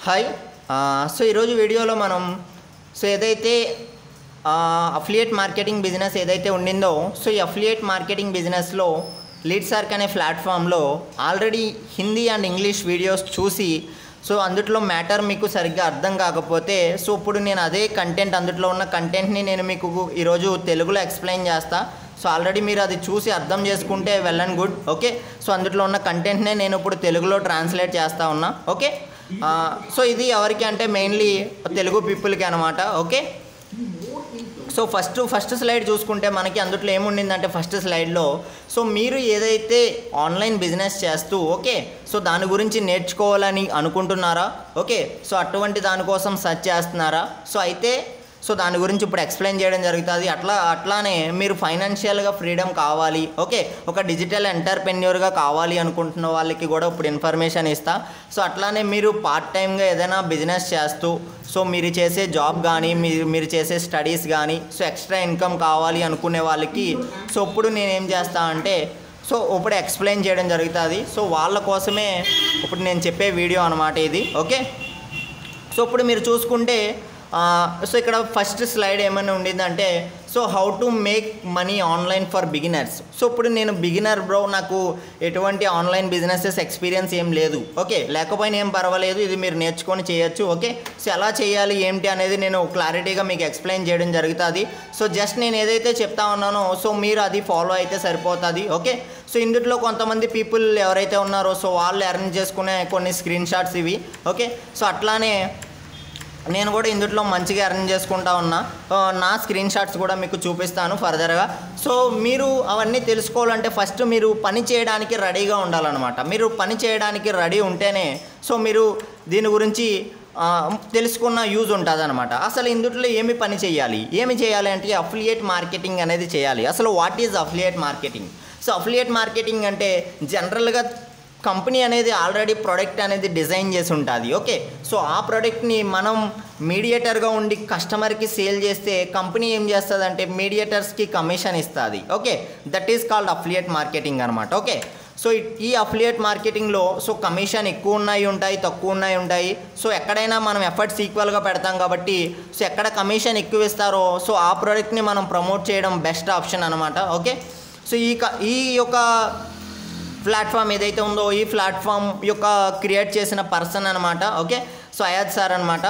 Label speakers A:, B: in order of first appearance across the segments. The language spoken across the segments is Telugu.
A: హాయ్ సో ఈరోజు వీడియోలో మనం ఏదైతే అఫిలియేట్ మార్కెటింగ్ బిజినెస్ ఏదైతే ఉండిందో ఈ అఫిలియేట్ మార్కెటింగ్ బిజినెస్లో లీడ్సార్క్ అనే ప్లాట్ఫామ్లో already Hindi and English videos చూసి అందుట్లో మ్యాటర్ మీకు సరిగ్గా అర్థం కాకపోతే ఇప్పుడు నేను అదే కంటెంట్ అందుట్లో ఉన్న కంటెంట్ని నేను మీకు ఈరోజు తెలుగులో ఎక్స్ప్లెయిన్ చేస్తా. ఆల్రెడీ మీరు అది చూసి అర్థం చేసుకుంటే వెల్ అండ్ గుడ్. ఓకే, అందుట్లో ఉన్న కంటెంట్నే నేను ఇప్పుడు తెలుగులో ట్రాన్స్లేట్ చేస్తూ ఉన్నా. ఓకే, ఇది ఎవరికి అంటే మెయిన్లీ తెలుగు పీపుల్కి అనమాట. ఓకే, ఫస్ట్ స్లైడ్ చూసుకుంటే మనకి అందుట్లో ఏముండిందంటే ఫస్ట్ స్లైడ్లో మీరు ఏదైతే ఆన్లైన్ బిజినెస్ చేస్తూ ఓకే దాని గురించి నేర్చుకోవాలని అనుకుంటున్నారా, ఓకే అటువంటి దానికోసం సెర్చ్ చేస్తున్నారా, అయితే దాని గురించి ఇప్పుడు ఎక్స్ప్లెయిన్ చేయడం జరుగుతుంది. అట్లానే మీరు ఫైనాన్షియల్గా ఫ్రీడమ్ కావాలి, ఓకే ఒక డిజిటల్ ఎంటర్ప్రెన్యూర్గా కావాలి అనుకుంటున్న వాళ్ళకి కూడా ఇప్పుడు ఇన్ఫర్మేషన్ ఇస్తా. అట్లానే మీరు పార్ట్ టైమ్గా ఏదైనా బిజినెస్ చేస్తూ మీరు చేసే జాబ్ కానీ మీరు చేసే స్టడీస్ కానీ ఎక్స్ట్రా ఇన్కమ్ కావాలి అనుకునే వాళ్ళకి ఇప్పుడు నేనేం చేస్తా అంటే ఇప్పుడు ఎక్స్ప్లెయిన్ చేయడం జరుగుతుంది. వాళ్ళ కోసమే ఇప్పుడు నేను చెప్పే వీడియో అనమాట ఇది. ఓకే, ఇప్పుడు మీరు చూసుకుంటే ఇక్కడ ఫస్ట్ స్లైడ్ ఏమైనా ఉండిందంటే how to make money online for beginners. ఇప్పుడు నేను బిగినర్ బ్రో, నాకు ఎటువంటి ఆన్లైన్ బిజినెసెస్ ఎక్స్పీరియన్స్ ఏం లేదు. ఓకే, లేకపోయినా ఏం పర్వాలేదు, ఇది మీరు నేర్చుకొని చేయొచ్చు. ఓకే, ఎలా చేయాలి ఏంటి అనేది నేను క్లారిటీగా మీకు ఎక్స్ప్లెయిన్ చేయడం జరుగుతుంది. జస్ట్ నేను ఏదైతే చెప్తా ఉన్నానో మీరు అది ఫాలో అయితే సరిపోతుంది. ఓకే, ఇందులో కొంతమంది పీపుల్ ఎవరైతే ఉన్నారో వాళ్ళు ఎర్న్ చేసుకునే కొన్ని స్క్రీన్ షాట్స్ ఇవి. ఓకే, అట్లానే నేను కూడా ఇందులో మంచిగా ఎర్న్ చేసుకుంటా ఉన్నా. నా స్క్రీన్ షాట్స్ కూడా మీకు చూపిస్తాను ఫర్దర్గా. మీరు అవన్నీ తెలుసుకోవాలంటే ఫస్ట్ మీరు పని చేయడానికి రెడీగా ఉండాలన్నమాట. మీరు పని చేయడానికి రెడీ ఉంటేనే మీరు దీని గురించి తెలుసుకున్న యూజ్ ఉంటుంది అనమాట. అసలు ఇందులో ఏమి పని చేయాలి అంటే అఫిలియేట్ మార్కెటింగ్ అనేది చేయాలి. అసలు what is affiliate marketing? Affiliate marketing అంటే జనరల్గా కంపెనీ అనేది ఆల్రెడీ ప్రోడక్ట్ అనేది డిజైన్ చేసి ఉంటుంది. ఓకే, ఆ ప్రోడక్ట్ని మనం మీడియేటర్గా ఉండి కస్టమర్కి సేల్ చేస్తే కంపెనీ ఏం చేస్తుంది అంటే మీడియేటర్స్కి కమిషన్ ఇస్తుంది. Okay, that is called affiliate marketing అనమాట. ఓకే, ఈ అఫిలియేట్ మార్కెటింగ్లో కమిషన్ ఎక్కువ ఉంటాయి తక్కువ ఉంటాయి. ఎక్కడైనా మనం ఎఫర్ట్స్ ఈక్వల్గా పెడతాం కాబట్టి ఎక్కడ కమిషన్ ఎక్కువ ఇస్తారో ఆ ప్రోడక్ట్ని మనం ప్రమోట్ చేయడం బెస్ట్ ఆప్షన్ అనమాట. ఓకే, ఈ యొక్క ప్లాట్ఫామ్ ఏదైతే ఉందో ఈ ప్లాట్ఫామ్ యొక్క క్రియేట్ చేసిన పర్సన్ అనమాట. ఓకే, అయాద్ సార్ అనమాట.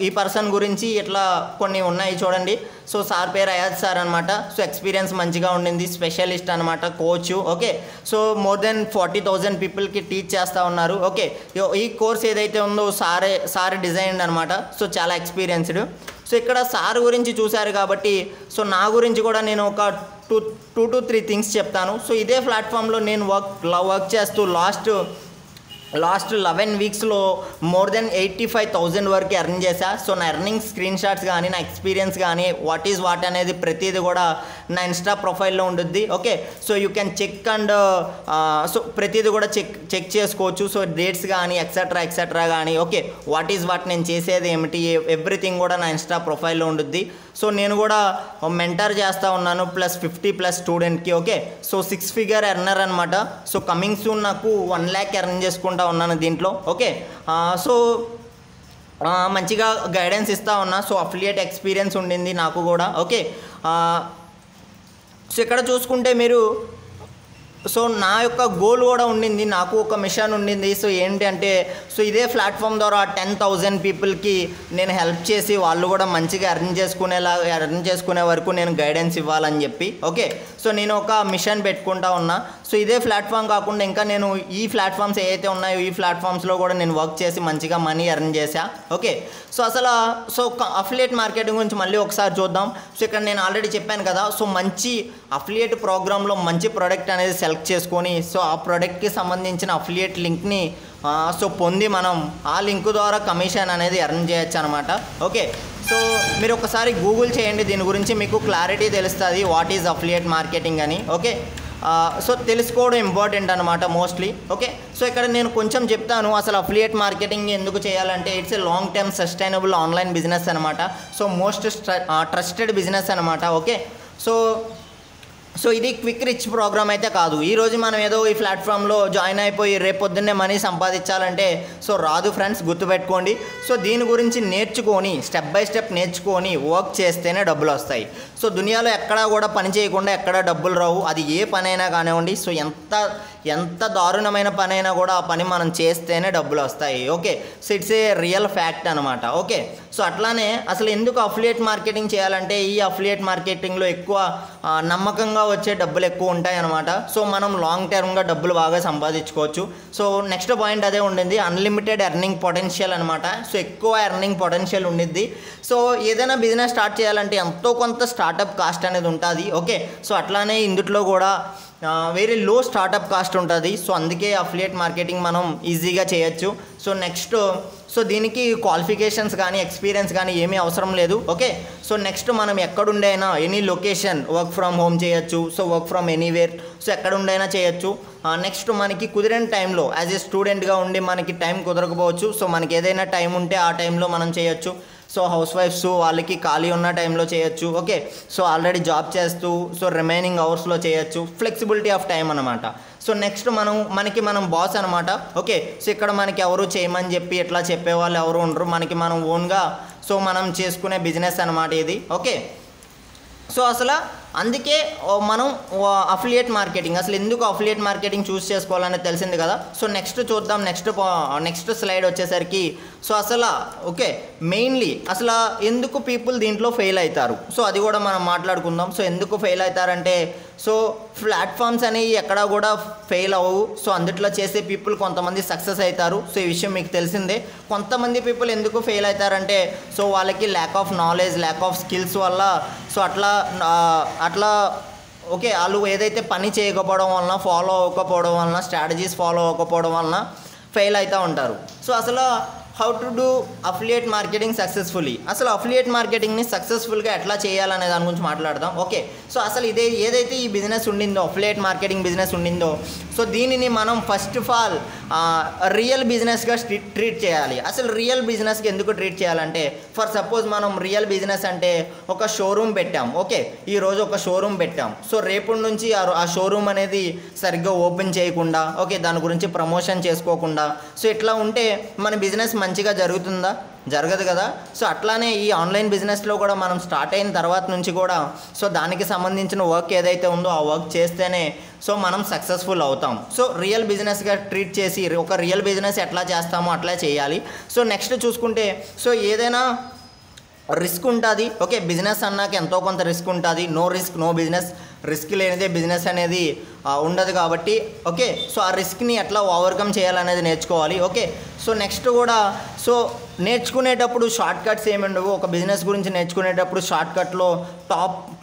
A: ఈ పర్సన్ గురించి ఇట్లా కొన్ని ఉన్నాయి చూడండి. సార్ పేరు అయాద్ సార్ అనమాట. ఎక్స్పీరియన్స్ మంచిగా ఉండింది, స్పెషలిస్ట్ అనమాట, కోచ్. ఓకే, మోర్ దెన్ 40,000 పీపుల్కి టీచ్ చేస్తూ ఉన్నారు. ఓకే, ఈ కోర్స్ ఏదైతే ఉందో సార్ డిజైన్ అనమాట. చాలా ఎక్స్పీరియన్స్డ్. ఇక్కడ సార్ గురించి చూశారు కాబట్టి నా గురించి కూడా నేను ఒక 2 to 3 థింగ్స్ చెప్తాను. ఇదే ప్లాట్ఫామ్లో నేను వర్క్ చేస్తూ లాస్ట్ 11 వీక్స్లో మోర్ దెన్ 85,000 వరకు ఎర్న్ చేశా. నా ఎర్నింగ్ స్క్రీన్ షాట్స్ కానీ నా ఎక్స్పీరియన్స్ కానీ వాట్ అనేది ప్రతిదీ కూడా నా ఇన్స్టా ప్రొఫైల్లో ఉంటుంది. Okay, you can check and ప్రతిదీ కూడా చెక్ చేసుకోవచ్చు. డేట్స్ కానీ ఎక్సెట్రా కానీ ఓకే వాట్ నేను చేసేది ఏమిటి ఎవ్రీథింగ్ కూడా నా ఇన్స్టా ప్రొఫైల్లో ఉంటుంది. నేను కూడా మెంటర్ చేస్తూ ఉన్నాను +50+ స్టూడెంట్కి. ఓకే, 6 ఫిగర్ ఎర్నర్ అనమాట. కమింగ్ సూన్ నాకు 1 lakh ఎర్న్ చేసుకుంటా ఉన్నాను దీంట్లో. ఓకే, మంచిగా గైడెన్స్ ఇస్తూ ఉన్నా. అఫిలియేట్ ఎక్స్పీరియన్స్ ఉండింది నాకు కూడా. ఓకే, ఇక్కడ చూసుకుంటే మీరు నా యొక్క గోల్ కూడా ఉండింది, నాకు ఒక మిషన్ ఉండింది. ఏంటి అంటే ఇదే ప్లాట్ఫామ్ ద్వారా 10,000 పీపుల్కి నేను హెల్ప్ చేసి వాళ్ళు కూడా మంచిగా ఎర్న్ చేసుకునే వరకు నేను గైడెన్స్ ఇవ్వాలని చెప్పి. ఓకే, నేను ఒక మిషన్ పెట్టుకుంటా ఉన్నా. ఇదే ప్లాట్ఫామ్ కాకుండా ఇంకా నేను ఈ ప్లాట్ఫామ్స్ ఏవైతే ఉన్నాయో ఈ ప్లాట్ఫామ్స్లో కూడా నేను వర్క్ చేసి మంచిగా మనీ ఎర్న్ చేశా. ఓకే, అసలు అఫిలియేట్ మార్కెటింగ్ గురించి మళ్ళీ ఒకసారి చూద్దాం. ఇక్కడ నేను ఆల్రెడీ చెప్పాను కదా, మంచి అఫిలియేట్ ప్రోగ్రాంలో మంచి ప్రోడక్ట్ అనేది సెలెక్ట్ చేసుకొని ఆ ప్రోడక్ట్కి సంబంధించిన అఫిలియేట్ లింక్ని పొంది మనం ఆ లింక్ ద్వారా కమిషన్ అనేది ఎర్న్ చేయొచ్చు అనమాట. ఓకే, మీరు ఒకసారి గూగుల్ చేయండి, దీని గురించి మీకు క్లారిటీ తెలుస్తుంది వాట్ ఈజ్ అఫిలియేట్ మార్కెటింగ్ అని. ఓకే, తెలుసుకోవడం ఇంపార్టెంట్ అనమాట మోస్ట్లీ. ఓకే, ఇక్కడ నేను కొంచెం చెప్తాను అసలు అఫిలియేట్ మార్కెటింగ్ ఎందుకు చేయాలంటే it's a long term sustainable online business అనమాట. మోస్ట్ ట్రస్టెడ్ బిజినెస్ అనమాట. ఓకే, సో ఇది క్విక్ రిచ్ ప్రోగ్రామ్ అయితే కాదు. ఈరోజు మనం ఏదో ఈ ప్లాట్ఫామ్లో జాయిన్ అయిపోయి రేపు పొద్దున్నే మనీ సంపాదించాలంటే సో రాదు ఫ్రెండ్స్, గుర్తుపెట్టుకోండి. సో దీని గురించి నేర్చుకొని స్టెప్ బై స్టెప్ నేర్చుకొని వర్క్ చేస్తేనే డబ్బులు వస్తాయి. సో దునియాలో ఎక్కడా కూడా పని చేయకుండా ఎక్కడా డబ్బులు రావు. అది ఏ పని అయినా కానివ్వండి. సో ఎంత దారుణమైన పని అయినా కూడా ఆ పని మనం చేస్తేనే డబ్బులు వస్తాయి. Okay, so it's A real fact అనమాట. ఓకే, సో అట్లానే అసలు ఎందుకు అఫిలియేట్ మార్కెటింగ్ చేయాలంటే ఈ అఫిలియేట్ మార్కెటింగ్లో ఎక్కువ నమ్మకంగా వచ్చే డబ్బులు ఎక్కువ ఉంటాయి అనమాట. సో మనం లాంగ్ టర్మ్గా డబ్బులు బాగా సంపాదించుకోవచ్చు. సో నెక్స్ట్ పాయింట్ అదే ఉండింది, అన్లిమిటెడ్ ఎర్నింగ్ పొటెన్షియల్ అనమాట. సో ఎక్కువ ఎర్నింగ్ పొటెన్షియల్ ఉండిద్ది. సో ఏదైనా బిజినెస్ స్టార్ట్ చేయాలంటే ఎంతో కొంత స్టార్టప్ కాస్ట్ అనేది ఉంటుంది. ఓకే, సో అట్లానే ఇందులో కూడా వెరీ లో స్టార్టప్ కాస్ట్ ఉంటుంది. సో అందుకే అఫిలియేట్ మార్కెటింగ్ మనం ఈజీగా చేయొచ్చు. సో నెక్స్ట్ సో దీనికి క్వాలిఫికేషన్స్ కానీ ఎక్స్పీరియన్స్ కానీ ఏమీ అవసరం లేదు. ఓకే, సో నెక్స్ట్ మనం ఎక్కడుండైనా any location work from home చేయొచ్చు. So work from anywhere, so ఎక్కడుండైనా చేయొచ్చు. నెక్స్ట్ మనకి కుదిరిన టైంలో యాజ్ ఏ స్టూడెంట్గా ఉండి మనకి టైం కుదరకపోవచ్చు. సో మనకి ఏదైనా టైం ఉంటే ఆ టైంలో మనం చేయొచ్చు. సో హౌస్ వైఫ్స్ వాళ్ళకి ఖాళీ ఉన్న టైంలో చేయొచ్చు. ఓకే, సో ఆల్రెడీ జాబ్ చేస్తూ సో రిమైనింగ్ అవర్స్లో చేయొచ్చు. ఫ్లెక్సిబిలిటీ ఆఫ్ టైం అనమాట. సో నెక్స్ట్ మనం బాస్ అనమాట. ఓకే, సో ఇక్కడ మనకి ఎవరు చేయమని చెప్పి ఎట్లా చెప్పేవాళ్ళు ఎవరు ఉండరు. మనం ఓన్గా సో మనం చేసుకునే బిజినెస్ అనమాట ఇది. ఓకే, సో అసలు అందుకే మనం అఫిలియేట్ మార్కెటింగ్ అసలు ఎందుకు అఫిలియేట్ మార్కెటింగ్ చూస్ చేసుకోవాలనేది తెలిసింది కదా. సో నెక్స్ట్ చూద్దాం. నెక్స్ట్ స్లైడ్ వచ్చేసరికి సో అసలు ఓకే మెయిన్లీ అసలు ఎందుకు పీపుల్ దీంట్లో ఫెయిల్ అవుతారు, సో అది కూడా మనం మాట్లాడుకుందాం. సో ఎందుకు ఫెయిల్ అవుతారంటే సో ప్లాట్ఫామ్స్ అనేవి ఎక్కడా కూడా ఫెయిల్ అవ్వవు. సో అందుట్లో చేసే పీపుల్ కొంతమంది సక్సెస్ అవుతారు. సో ఈ విషయం మీకు తెలిసిందే. కొంతమంది పీపుల్ ఎందుకు ఫెయిల్ అవుతారంటే సో వాళ్ళకి lack of knowledge, lack of skills వల్ల సో అట్లా ఓకే వాళ్ళు ఏదైతే పని చేయకపోవడం వలన, ఫాలో అవ్వకపోవడం వలన, స్ట్రాటజీస్ ఫాలో అవ్వకపోవడం వలన ఫెయిల్ అవుతూ ఉంటారు. సో అసలు how to do affiliate marketing successfully, అసలు అఫిలియేట్ మార్కెటింగ్ని సక్సెస్ఫుల్గా ఎట్లా చేయాలనే దాని గురించి మాట్లాడదాం. ఓకే, సో అసలు ఏదైతే ఈ బిజినెస్ ఉండిందో అఫిలియేట్ మార్కెటింగ్ బిజినెస్ ఉండిందో సో దీనిని మనం ఫస్ట్ ఆఫ్ ఆల్ రియల్ బిజినెస్గా ట్రీట్ చేయాలి. అసలు రియల్ బిజినెస్కి ఎందుకు ట్రీట్ చేయాలంటే ఫర్ సపోజ్ మనం రియల్ బిజినెస్ అంటే ఒక షోరూమ్ పెట్టాం. ఓకే, ఈరోజు ఒక షోరూమ్ పెట్టాం. సో రేపటి నుంచి ఆ షోరూమ్ అనేది సరిగ్గా ఓపెన్ చేయకుండా, ఓకే దాని గురించి ప్రమోషన్ చేసుకోకుండా సో ఇట్లా ఉంటే మన బిజినెస్ మంచిగా జరుగుతుందా? జరగదు కదా. సో అట్లానే ఈ ఆన్లైన్ బిజినెస్లో కూడా మనం స్టార్ట్ అయిన తర్వాత నుంచి కూడా సో దానికి సంబంధించిన వర్క్ ఏదైతే ఉందో ఆ వర్క్ చేస్తేనే సో మనం సక్సెస్ఫుల్ అవుతాం. సో రియల్ బిజినెస్గా ట్రీట్ చేసి ఒక రియల్ బిజినెస్ ఎట్లా చేస్తామో అట్లా చేయాలి. సో నెక్స్ట్ చూసుకుంటే సో ఏదైనా రిస్క్ ఉంటుంది. ఓకే, బిజినెస్ అన్నాక ఎంతో కొంత రిస్క్ ఉంటుంది. No risk no business, risk లేనిదే బిజినెస్ అనేది ఉండదు కాబట్టి ఓకే సో ఆ రిస్క్ని ఎట్లా ఓవర్కమ్ చేయాలనేది నేర్చుకోవాలి. ఓకే, సో నెక్స్ట్ కూడా సో నేర్చుకునేటప్పుడు షార్ట్ కట్స్ ఏమి ఉండవు. ఒక బిజినెస్ గురించి నేర్చుకునేటప్పుడు షార్ట్ కట్లో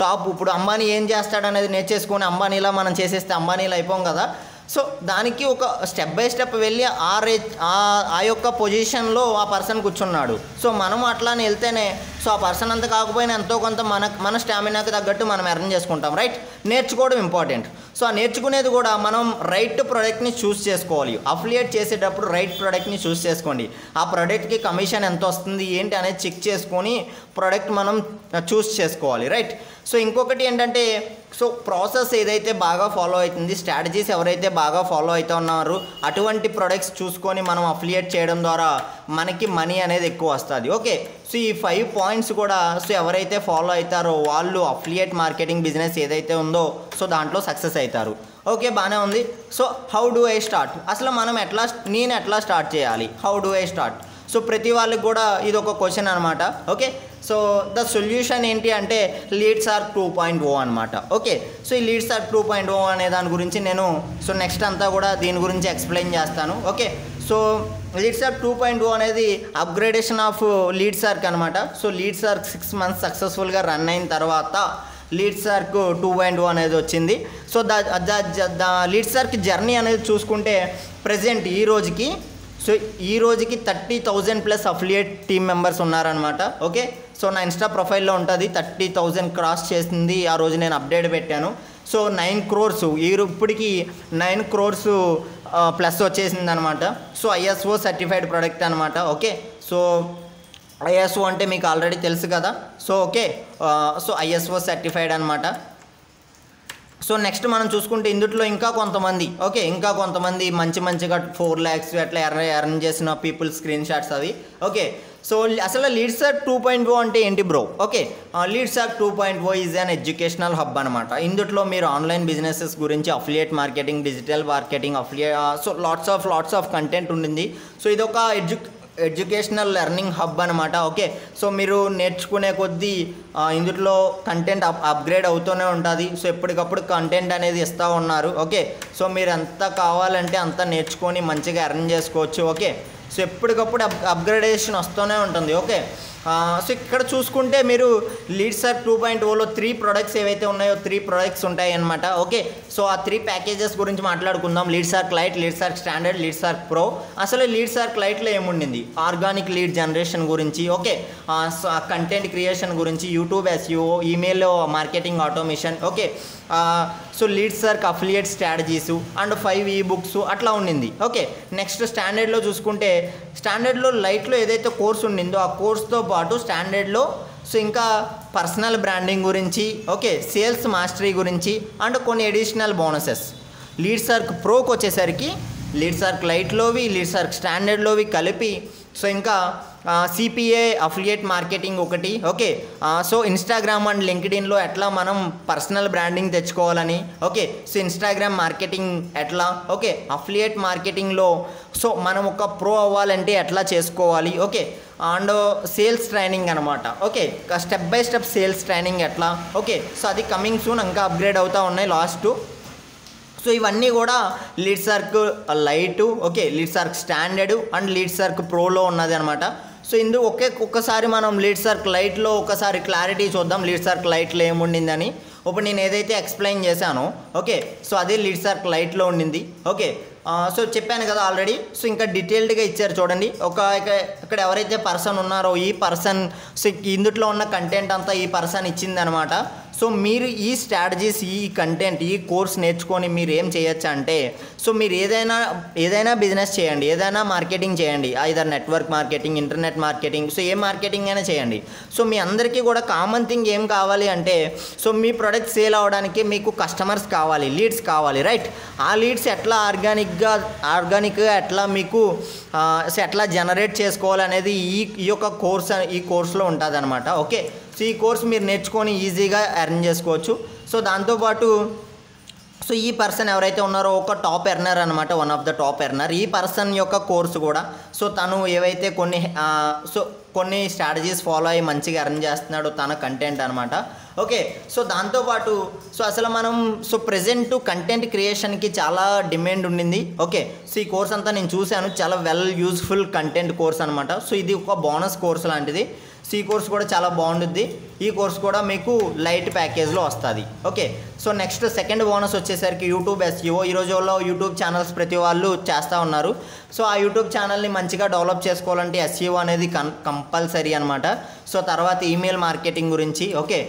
A: టాప్ ఇప్పుడు అంబానీ ఏం చేస్తాడనేది నేర్చేసుకొని అంబానీలా మనం చేసేస్తే అంబానీలా అయిపోం కదా. సో దానికి ఒక స్టెప్ బై స్టెప్ వెళ్ళి ఆ యొక్క పొజిషన్లో ఆ పర్సన్ కూర్చున్నాడు. సో మనం అట్లానే వెళ్తేనే సో ఆ పర్సన్ అంత కాకపోయినా ఎంతో కొంత మన స్టామినాకి తగ్గట్టు మనం ఎర్న్ చేసుకుంటాం. రైట్, నేర్చుకోవడం ఇంపార్టెంట్. సో ఆ నేర్చుకునేది కూడా మనం రైట్ ప్రోడక్ట్ని చూస్ చేసుకోవాలి. అఫిలియేట్ చేసేటప్పుడు రైట్ ప్రోడక్ట్ని చూస్ చేసుకోండి. ఆ ప్రోడక్ట్కి కమిషన్ ఎంత వస్తుంది ఏంటి అనేది చెక్ చేసుకొని ప్రోడక్ట్ మనం చూస్ చేసుకోవాలి. రైట్, సో ఇంకొకటి ఏంటంటే సో ప్రాసెస్ ఏదైతే బాగా ఫాలో అవుతుంది, స్ట్రాటజీస్ ఎవరైతే బాగా ఫాలో అవుతూ ఉన్నారో అటువంటి ప్రొడక్ట్స్ చూసుకొని మనం అఫిలియేట్ చేయడం ద్వారా మనకి మనీ అనేది ఎక్కువ వస్తుంది. ఓకే, సో ఈ 5 పాయింట్స్ కూడా సో ఎవరైతే ఫాలో అవుతారో వాళ్ళు అఫిలియేట్ మార్కెటింగ్ బిజినెస్ ఏదైతే ఉందో సో దాంట్లో సక్సెస్ అవుతారు. ఓకే, బాగానే ఉంది. So how do I start, అసలు నేను ఎట్లా స్టార్ట్ చేయాలి, how do I start. So ప్రతి వాళ్ళకి కూడా ఇది ఒక క్వశ్చన్ అనమాట. ఓకే, సో ద సొల్యూషన్ ఏంటి అంటే లీడ్స్ ఆర్ 2.0 అనమాట. ఓకే, సో ఈ లీడ్స్ ఆర్ 2.0 అనే దాని గురించి నేను సో నెక్స్ట్ అంతా కూడా దీని గురించి ఎక్స్ప్లెయిన్ చేస్తాను. ఓకే, సో లీడ్స్ ఆర్ 2.0 అనేది అప్గ్రేడేషన్ ఆఫ్ లీడ్స్ ఆర్క్ అనమాట. సో లీడ్స్ ఆర్క్ 6 months సక్సెస్ఫుల్గా రన్ అయిన తర్వాత లీడ్స్ ఆర్క్ 2.0 అనేది వచ్చింది. So the leads arc journey అనేది చూసుకుంటే ప్రజెంట్ ఈ రోజుకి 30,000+ అఫిలియేట్ టీమ్ మెంబర్స్ ఉన్నారనమాట. ఓకే, సో నా ఇన్స్టా ప్రొఫైల్లో ఉంటుంది 30,000 క్రాస్ చేసింది. ఆ రోజు నేను అప్డేట్ పెట్టాను. సో 9 crores ఇప్పటికి 9 crores ప్లస్ వచ్చేసింది అనమాట. సో ISO సర్టిఫైడ్ ప్రోడక్ట్ అనమాట. ఓకే, సో ISO అంటే మీకు ఆల్రెడీ తెలుసు కదా. So okay, so ISO certified అనమాట. సో నెక్స్ట్ మనం చూసుకుంటే ఇందులో ఇంకా కొంతమంది మంచిగా 4 lakhs అట్లా ఎర్న్ చేసిన పీపుల్ స్క్రీన్ షాట్స్ అవి. ఓకే, సో అసలు లీడ్సర్క్ 2.0 అంటే ఏంటి bro? Okay, Leadsark 2.0 is an educational hub అనమాట. ఇందులో మీరు ఆన్లైన్ బిజినెసెస్ గురించి, affiliate marketing, digital marketing, so lots of content ఉండింది. సో ఇది ఒక ఎడ్యుకేషనల్ లెర్నింగ్ హబ్ అనమాట. ఓకే, సో మీరు నేర్చుకునే కొద్దీ ఇందులో కంటెంట్ అప్గ్రేడ్ అవుతూనే ఉంటుంది. సో ఎప్పటికప్పుడు కంటెంట్ అనేది ఇస్తూ ఉన్నారు. ఓకే, సో మీరు ఎంత కావాలంటే అంత నేర్చుకొని మంచిగా ఎర్న్ చేసుకోవచ్చు. ఓకే, సో ఎప్పటికప్పుడు అప్గ్రేడేషన్ వస్తూనే ఉంటుంది. ఓకే, సో ఇక్కడ చూసుకుంటే మీరు లీడ్సర్క్ 2.0లో 3 ప్రొడక్ట్స్ ఏవైతే ఉన్నాయో 3 ప్రొడక్ట్స్ ఉంటాయి అన్నమాట. ఓకే, సో ఆ 3 ప్యాకేజెస్ గురించి మాట్లాడుకుందాం. Leadsark lite, Leadsark standard, Leadsark pro. అసలు లీడ్సర్క్ లైట్లో ఏముండింది? ఆర్గానిక్ లీడ్ జనరేషన్ గురించి, ఓకే, సో కంటెంట్ క్రియేషన్ గురించి, YouTube SEO, email marketing automation. Okay, so Leadsark affiliate strategies and 5 e-books అట్లా ఉండింది. ఓకే, నెక్స్ట్ స్టాండర్డ్లో చూసుకుంటే స్టాండర్డ్లో లైట్లో ఏదైతే కోర్స్ ఉండిందో ఆ కోర్స్తో పాటు స్టాండర్డ్లో సో ఇంకా పర్సనల్ బ్రాండింగ్ గురించి, ఓకే, సేల్స్ మాస్టరీ గురించి అండ్ కొన్ని అడిషనల్ బోనసెస్. లీడ్సర్క్ ప్రోకి వచ్చేసరికి లీడ్సర్క్ లైట్లోవి, లీడ్సర్క్ స్టాండర్డ్లోవి కలిపి సో ఇంకా CPA అఫిలియేట్ మార్కెటింగ్ ఒకటి. ఓకే, సో ఇన్స్టాగ్రామ్ అండ్ లింక్డ్ఇన్లో ఎట్లా మనం పర్సనల్ బ్రాండింగ్ తెచ్చుకోవాలని. ఓకే, సో ఇన్స్టాగ్రామ్ మార్కెటింగ్ ఎట్లా, ఓకే, అఫిలియేట్ మార్కెటింగ్లో సో మనం ఒక ప్రో అవ్వాలంటే ఎట్లా చేసుకోవాలి. ఓకే, అండ్ సేల్స్ ట్రైనింగ్ అనమాట. Okay, step by step sales training ఎట్లా. ఓకే, సో అది కమింగ్ సూన్, ఇంకా అప్గ్రేడ్ అవుతూ ఉన్నాయి లాస్ట్. సో ఇవన్నీ కూడా లీడ్సర్క్ లైటు, ఓకే, లీడ్సర్క్ స్టాండర్డ్ అండ్ లీడ్సర్క్ ప్రోలో ఉన్నది అనమాట. సో ఒక్కసారి మనం లీడ్సర్క్ లైట్లో ఒకసారి క్లారిటీ చూద్దాం. లీడ్సర్క్ లైట్లో ఏముండిందని ఇప్పుడు నేను ఏదైతే ఎక్స్ప్లెయిన్ చేశానో, ఓకే, సో అదే లీడ్సర్క్ లైట్లో ఉండింది. ఓకే, సో చెప్పాను కదా ఆల్రెడీ. సో ఇంకా డీటెయిల్డ్గా ఇచ్చారు చూడండి. ఇక్కడ ఎవరైతే పర్సన్ ఉన్నారో ఈ పర్సన్, సో ఇందులో ఉన్న కంటెంట్ అంతా ఈ పర్సన్ ఇచ్చిందనమాట. సో మీరు ఈ స్ట్రాటజీస్, ఈ కంటెంట్, ఈ కోర్స్ నేర్చుకొని మీరు ఏం చేయొచ్చు అంటే సో మీరు ఏదైనా బిజినెస్ చేయండి, ఏదైనా మార్కెటింగ్ చేయండి, either network marketing, internet marketing, so ఏ మార్కెటింగ్ అయినా చేయండి. సో మీ అందరికీ కూడా కామన్ థింగ్ ఏం కావాలి అంటే సో మీ ప్రోడక్ట్ సేల్ అవ్వడానికి మీకు కస్టమర్స్ కావాలి, లీడ్స్ కావాలి, రైట్? ఆ లీడ్స్ ఎట్లా ఆర్గానిక్గా ఎట్లా మీకు ఎట్లా జనరేట్ చేసుకోవాలనేది ఈ కోర్స్లో ఉంటుంది అనమాట. ఓకే, సో ఈ కోర్స్ మీరు నేర్చుకొని ఈజీగా ఎర్న్ చేసుకోవచ్చు. సో దాంతోపాటు సో ఈ పర్సన్ ఎవరైతే ఉన్నారో ఒక టాప్ ఎర్నర్ అనమాట, one of the top earner. ఈ పర్సన్ యొక్క కోర్సు కూడా సో తను ఏవైతే కొన్ని స్ట్రాటజీస్ ఫాలో అయ్యి మంచిగా ఎర్న్ చేస్తున్నాడు తన కంటెంట్ అనమాట. ఓకే, సో దాంతోపాటు సో అసలు మనం సో ప్రెజెంట్ కంటెంట్ క్రియేషన్కి చాలా డిమాండ్ ఉండింది. ఓకే, సో ఈ కోర్స్ అంతా నేను చూశాను, చాలా యూజ్ఫుల్ కంటెంట్ కోర్స్ అనమాట. సో ఇది ఒక బోనస్ కోర్స్ లాంటిది. సో ఈ కోర్స్ కూడా చాలా బాగుంటుంది. ఈ కోర్స్ కూడా మీకు లైట్ ప్యాకేజ్లో వస్తుంది. Okay, so next second bonus వచ్చేసరికి యూట్యూబ్ SEO. ఈ రోజుల్లో యూట్యూబ్ ఛానల్స్ ప్రతి వాళ్ళు చేస్తూ ఉన్నారు. సో ఆ యూట్యూబ్ ఛానల్ని మంచిగా డెవలప్ చేసుకోవాలంటే SEO అనేది కంపల్సరీ అనమాట. సో తర్వాత ఈమెయిల్ మార్కెటింగ్ గురించి. ఓకే,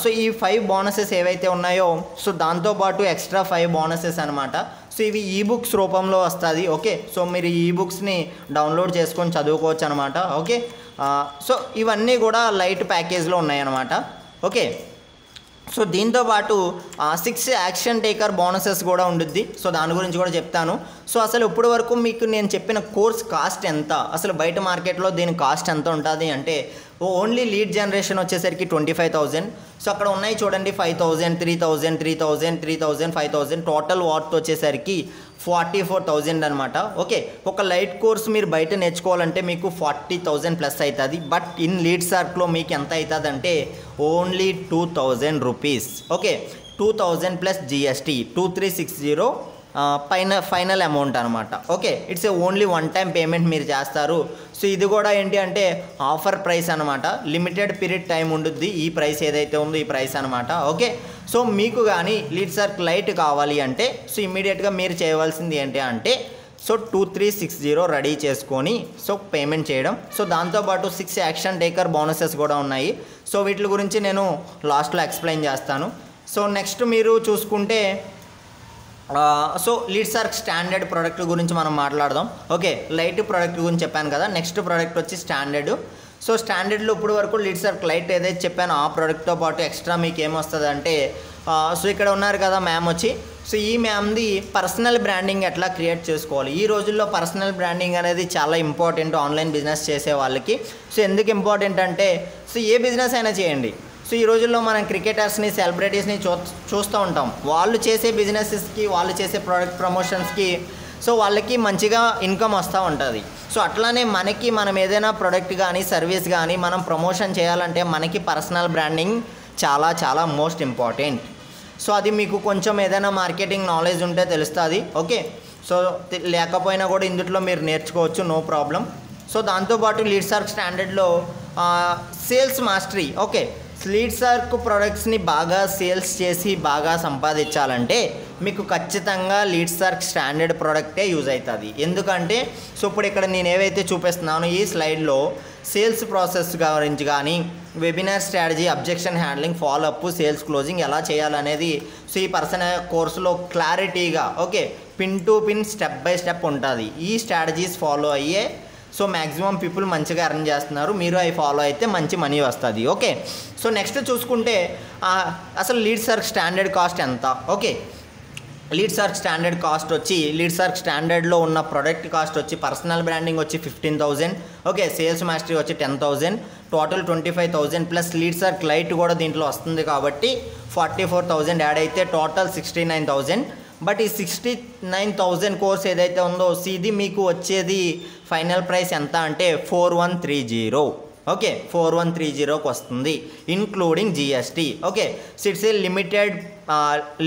A: సో ఈ 5 బోనసెస్ ఏవైతే ఉన్నాయో సో దాంతోపాటు ఎక్స్ట్రా 5 బోనసెస్ అనమాట. సో ఇవి ఈబుక్స్ రూపంలో వస్తుంది. ఓకే, సో మీరు ఈబుక్స్ని డౌన్లోడ్ చేసుకొని చదువుకోవచ్చు అనమాట. ఓకే, సో ఇవన్నీ కూడా లైట్ ప్యాకేజ్లో ఉన్నాయన్నమాట. ఓకే, సో దీంతోపాటు 6 యాక్షన్ టేకర్ బోనసెస్ కూడా ఉంటుంది. సో దాని గురించి కూడా చెప్తాను. సో అసలు ఇప్పటి వరకు మీకు నేను చెప్పిన కోర్స్ కాస్ట్ ఎంత, అసలు బయట మార్కెట్లో దీని కాస్ట్ ఎంత ఉంటుంది అంటే ఓన్లీ లీడ్ జనరేషన్ వచ్చేసరికి 25,000. సో అక్కడ ఉన్నాయి చూడండి 5,000, 3,000, 3,000, 3,000, 5,000, టోటల్ వాట్ వచ్చేసరికి 44,000 అనమాట. ఓకే, ఒక లైట్ కోర్స్ మీరు బయట నేర్చుకోవాలంటే మీకు 40,000 ప్లస్ అవుతుంది. బట్ ఇన్ లీడ్సర్క్లో మీకు ఎంత అవుతుంది అంటే only 2,000 rupees. Okay, 2,000 plus GST 2360 final amount అనమాట. Okay, it's only one time payment మీరు చేస్తారు. సో ఇది కూడా ఏంటి అంటే ఆఫర్ ప్రైస్ అనమాట, లిమిటెడ్ పీరియడ్ టైం ఉంటుంది. ఈ ప్రైస్ ఏదైతే ఉందో ఈ ప్రైస్ అనమాట. ఓకే, సో మీకు కానీ లీడ్సర్క్ లైట్ కావాలి అంటే సో ఇమ్మీడియట్గా మీరు చేయవలసింది ఏంటి అంటే సో 2360 రెడీ చేసుకొని సో పేమెంట్ చేయడం. సో దాంతోపాటు 6 యాక్షన్ టేకర్ బోనసెస్ కూడా ఉన్నాయి. సో వీటి గురించి నేను లాస్ట్లో ఎక్స్ప్లెయిన్ చేస్తాను. సో నెక్స్ట్ మీరు చూసుకుంటే సో లీడ్సర్క్ స్టాండర్డ్ ప్రోడక్ట్ గురించి మనం మాట్లాడదాం. ఓకే, లైట్ ప్రోడక్ట్ గురించి చెప్పాను కదా. నెక్స్ట్ ప్రోడక్ట్ వచ్చి స్టాండర్డ్. సో స్టాండర్డ్లో ఇప్పుడు వరకు లీడ్సర్క్ లైట్ ఏదైతే చెప్పానో ఆ ప్రోడక్ట్తో పాటు ఎక్స్ట్రా మీకు ఏమొస్తుంది అంటే, సో ఇక్కడ ఉన్నారు కదా మ్యామ్ వచ్చి, సో ఈ మ్యామ్ది పర్సనల్ బ్రాండింగ్ ఎట్లా క్రియేట్ చేసుకోవాలి. ఈ రోజుల్లో పర్సనల్ బ్రాండింగ్ అనేది చాలా ఇంపార్టెంట్ ఆన్లైన్ బిజినెస్ చేసే వాళ్ళకి. సో ఎందుకు ఇంపార్టెంట్ అంటే, సో ఏ బిజినెస్ అయినా చేయండి. సో ఈ రోజుల్లో మనం క్రికెటర్స్ని, సెలబ్రిటీస్ని చూస్తూ ఉంటాం. వాళ్ళు చేసే బిజినెసెస్కి, వాళ్ళు చేసే ప్రోడక్ట్ ప్రమోషన్స్కి సో వాళ్ళకి మంచిగా ఇన్కమ్ వస్తూ ఉంటుంది. సో అట్లానే మనం ఏదైనా ప్రోడక్ట్ కానీ సర్వీస్ కానీ మనం ప్రమోషన్ చేయాలంటే మనకి పర్సనల్ బ్రాండింగ్ చాలా చాలా మోస్ట్ ఇంపార్టెంట్. సో అది మీకు కొంచెం ఏదైనా మార్కెటింగ్ నాలెడ్జ్ ఉంటే తెలుస్తుంది. ఓకే, సో లేకపోయినా కూడా ఇందులో మీరు నేర్చుకోవచ్చు, నో ప్రాబ్లం. సో దాంతోపాటు లీడ్సర్క్ స్టాండర్డ్లో సేల్స్ మాస్టరీ. ఓకే, లీడ్సర్క్ ప్రొడక్ట్స్ని బాగా సేల్స్ చేసి బాగా సంపాదించాలంటే మీకు ఖచ్చితంగా లీడ్సర్క్ స్టాండర్డ్ ప్రోడక్టే యూజ్ అవుతుంది. ఎందుకంటే సో ఇప్పుడు ఇక్కడ నేను ఏవైతే చూపిస్తున్నానో ఈ స్లైడ్లో సేల్స్ ప్రాసెస్ గురించి కానీ, webinar strategy, objection handling, follow up, sales closing ఎలా చేయాలనేది సో ఈ పర్సన్ కోర్సులో క్లారిటీగా okay pin to pin step by step ఉంటుంది. ఈ స్ట్రాటజీస్ ఫాలో అయ్యే సో మ్యాక్సిమం పీపుల్ మంచిగా ఎర్న్ చేస్తున్నారు. మీరు అవి ఫాలో అయితే మంచి మనీ వస్తుంది. ఓకే, సో నెక్స్ట్ చూసుకుంటే అసలు లీడ్సర్క్ స్టాండర్డ్ కాస్ట్ ఎంత. ఓకే, లీడ్సర్క్ స్టాండర్డ్ కాస్ట్ వచ్చి లీడ్సర్క్ స్టాండర్డ్లో ఉన్న ప్రొడక్ట్ కాస్ట్ వచ్చి పర్సనల్ బ్రాండింగ్ వచ్చి 15,000. ఓకే, సేల్స్ మాస్టరీ వచ్చి 10,000, టోటల్ 25,000 ప్లస్ లీడ్సర్క్ లైట్ కూడా దీంట్లో వస్తుంది కాబట్టి 44,000 యాడ్ అయితే టోటల్ 69,000. బట్ ఈ 69,000 కోర్స్ ఏదైతే ఉందో ఇది మీకు వచ్చేది ఫైనల్ ప్రైస్ ఎంత అంటే 4130. ఓకే, 4130కి వస్తుంది including GST. Okay, so it's a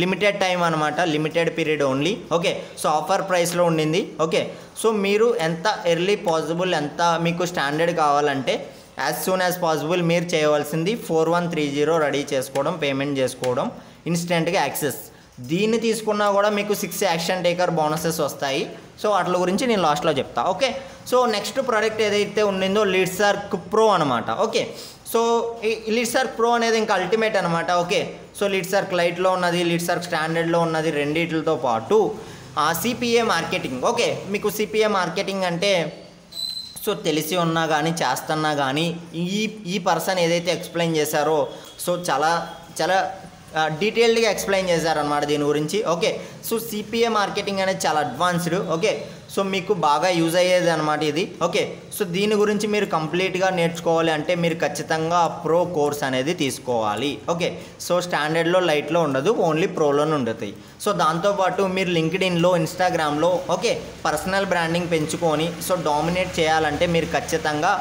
A: limited time అనమాట, limited period only. Okay, so offer ప్రైస్లో ఉండింది. ఓకే, సో మీరు ఎంత ఎర్లీ పాసిబుల్, ఎంత మీకు స్టాండర్డ్ కావాలంటే యాజ్ సూన్ యాజ్ పాసిబుల్ మీరు చేయవలసింది 4130 రెడీ చేసుకోవడం, పేమెంట్ చేసుకోవడం, ఇన్స్టెంట్గా యాక్సెస్. దీన్ని తీసుకున్నా కూడా మీకు 6 యాక్షన్ టేకర్ బోనసెస్ వస్తాయి. సో వాటి గురించి నేను లాస్ట్లో చెప్తా. ఓకే, సో నెక్స్ట్ ప్రోడక్ట్ ఏదైతే ఉండిందో లీడ్సర్క్ ప్రో అనమాట. ఓకే, సో ఈ లీడ్సర్క్ ప్రో అనేది ఇంకా అల్టిమేట్ అనమాట. ఓకే, సో లీడ్సర్క్ లైట్లో ఉన్నది, లీడ్సర్క్ స్టాండర్డ్లో ఉన్నది, రెండిటితో పాటు సిపిఏ మార్కెటింగ్. ఓకే, మీకు సిపిఏ మార్కెటింగ్ అంటే సో తెలిసి ఉన్నా కానీ చేస్తున్నా కానీ ఈ పర్సన్ ఏదైతే ఎక్స్ప్లెయిన్ చేశారో సో చాలా చాలా డీటెయిల్డ్గా ఎక్స్ప్లెయిన్ చేశారనమాట దీని గురించి. ఓకే, సో సిపిఏ మార్కెటింగ్ అనేది చాలా అడ్వాన్స్డ్. ఓకే, సో మీకు బాగా యూజ్ అయ్యేది అనమాట ఇది. ఓకే, సో దీని గురించి మీరు కంప్లీట్గా నేర్చుకోవాలి అంటే మీరు ఖచ్చితంగా ప్రో కోర్స్ అనేది తీసుకోవాలి. ఓకే, సో స్టాండర్డ్లో లైట్లో ఉండదు, ఓన్లీ ప్రోలోనే ఉంటుంది. సో దాంతోపాటు మీరు లింక్డ్ఇన్లో, ఇన్స్టాగ్రామ్లో ఓకే పర్సనల్ బ్రాండింగ్ పెంచుకొని సో డామినేట్ చేయాలంటే మీరు ఖచ్చితంగా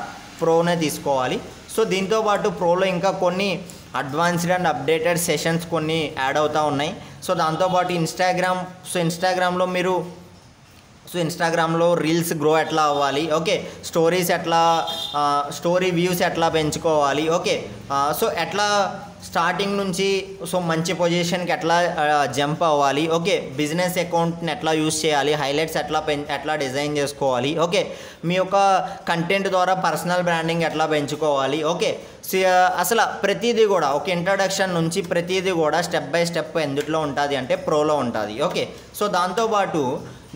A: ప్రోనే తీసుకోవాలి. సో దీంతోపాటు ప్రోలో ఇంకా కొన్ని అడ్వాన్స్డ్ అండ్ అప్డేటెడ్ సెషన్స్ కొన్ని యాడ్ అవుతూ ఉన్నాయి. సో దాంతోపాటు ఇన్స్టాగ్రామ్లో మీరు ఇన్స్టాగ్రామ్లో రీల్స్ గ్రో ఎట్లా అవ్వాలి. ఓకే, స్టోరీ వ్యూస్ ఎట్లా పెంచుకోవాలి. ఓకే, సో ఎట్లా స్టార్టింగ్ నుంచి సో మంచి పొజిషన్కి ఎట్లా జంప్ అవ్వాలి. ఓకే, బిజినెస్ అకౌంట్ని ఎట్లా యూస్ చేయాలి, హైలైట్స్ ఎట్లా డిజైన్ చేసుకోవాలి. ఓకే, మీ యొక్క కంటెంట్ ద్వారా పర్సనల్ బ్రాండింగ్ ఎట్లా పెంచుకోవాలి. ఓకే, సో అసలు ప్రతిదీ కూడా ఒక ఇంట్రడక్షన్ నుంచి ప్రతిదీ కూడా స్టెప్ బై స్టెప్ ఎందుట్లో ఉంటుంది అంటే ప్రోలో ఉంటుంది. ఓకే, సో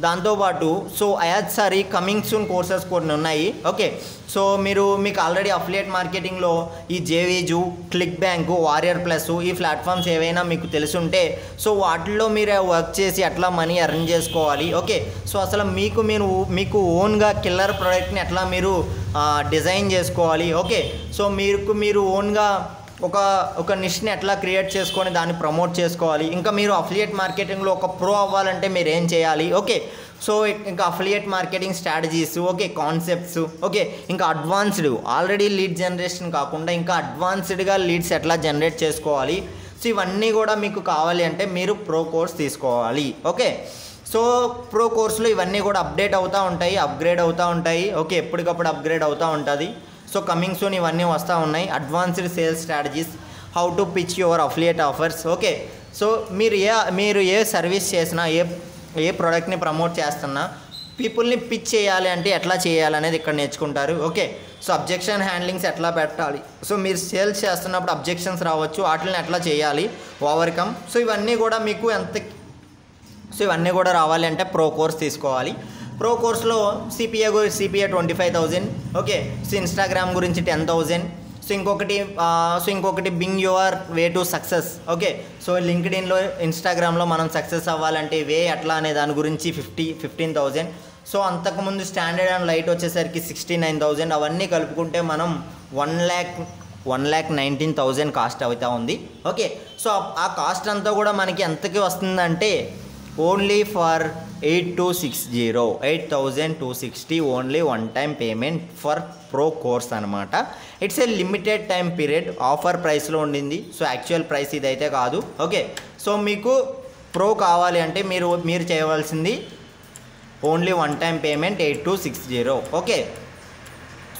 A: దాంతోపాటు సో అయాద్సారి కమింగ్ సూన్ కోర్సెస్ కొన్ని ఉన్నాయి. ఓకే, సో మీకు ఆల్రెడీ అఫిలియేట్ మార్కెటింగ్లో ఈ జేవీజు, క్లిక్ బ్యాంకు, వారియర్ ప్లస్ ఈ ప్లాట్ఫామ్స్ ఏవైనా మీకు తెలుసుంటే సో వాటిల్లో మీరు వర్క్ చేసి ఎట్లా మనీ ఎర్న్ చేసుకోవాలి. ఓకే, సో అసలు మీకు ఓన్గా కిల్లర్ ప్రోడక్ట్ని ఎట్లా మీరు డిజైన్ చేసుకోవాలి. ఓకే, సో మీరు ఓన్గా ఒక నిష్ని ఎట్లా క్రియేట్ చేసుకొని దాన్ని ప్రమోట్ చేసుకోవాలి. ఇంకా మీరు అఫిలియేట్ మార్కెటింగ్లో ఒక ప్రో అవ్వాలంటే మీరు ఏం చేయాలి. ఓకే, సో ఇంకా affiliate marketing strategies, okay concepts, okay ఇంకా అడ్వాన్స్డ్ ఆల్రెడీ లీడ్ జనరేషన్ కాకుండా ఇంకా అడ్వాన్స్డ్గా లీడ్స్ ఎట్లా జనరేట్ చేసుకోవాలి. సో ఇవన్నీ కూడా మీకు కావాలి అంటే మీరు ప్రో కోర్స్ తీసుకోవాలి. ఓకే, సో ప్రో కోర్సులో ఇవన్నీ కూడా అప్డేట్ అవుతూ ఉంటాయి, అప్గ్రేడ్ అవుతూ ఉంటాయి. ఓకే, ఎప్పటికప్పుడు అప్గ్రేడ్ అవుతూ ఉంటుంది. సో కమింగ్ సూన్ ఇవన్నీ వస్తూ ఉన్నాయి. Advanced sales strategies, how to pitch your affiliate offers. Okay, so మీరు ఏ సర్వీస్ చేసినా, ఏ ప్రోడక్ట్ని ప్రమోట్ చేస్తున్నా పీపుల్ని పిచ్ చేయాలి అంటే ఎట్లా చేయాలి అనేది ఇక్కడ నేర్చుకుంటారు. ఓకే, సో అబ్జెక్షన్ హ్యాండ్లింగ్స్ ఎట్లా పెట్టాలి. సో మీరు సేల్స్ చేస్తున్నప్పుడు అబ్జెక్షన్స్ రావచ్చు, వాటిని ఎట్లా చేయాలి, ఓవర్కమ్. సో ఇవన్నీ కూడా మీకు సో ఇవన్నీ కూడా రావాలి అంటే ప్రో కోర్స్ తీసుకోవాలి. ప్రో కోర్స్లో సిపిఏ 25,000. ఓకే, సో ఇన్స్టాగ్రామ్ గురించి 10,000. సో ఇంకొకటి being your way to success. Okay, so లింక్డ్ఇన్లో ఇన్స్టాగ్రామ్లో మనం సక్సెస్ అవ్వాలంటే వే ఎట్లా అనే దాని గురించి 15,000. సో అంతకుముందు స్టాండర్డ్ అండ్ లైట్ వచ్చేసరికి 69,000. అవన్నీ కలుపుకుంటే మనం 1,19,000 కాస్ట్ అవుతా ఉంది. ఓకే, సో ఆ కాస్ట్ అంతా కూడా మనకి ఎంతకి వస్తుందంటే only for 8,260 only one time payment for pro course అనమాట. It's a limited time period, offer ప్రైస్లో ఉండింది. సో యాక్చువల్ ప్రైస్ ఇదైతే కాదు. ఓకే, సో మీకు ప్రో కావాలి అంటే మీరు చేయవలసింది only one time payment 8,260. Okay,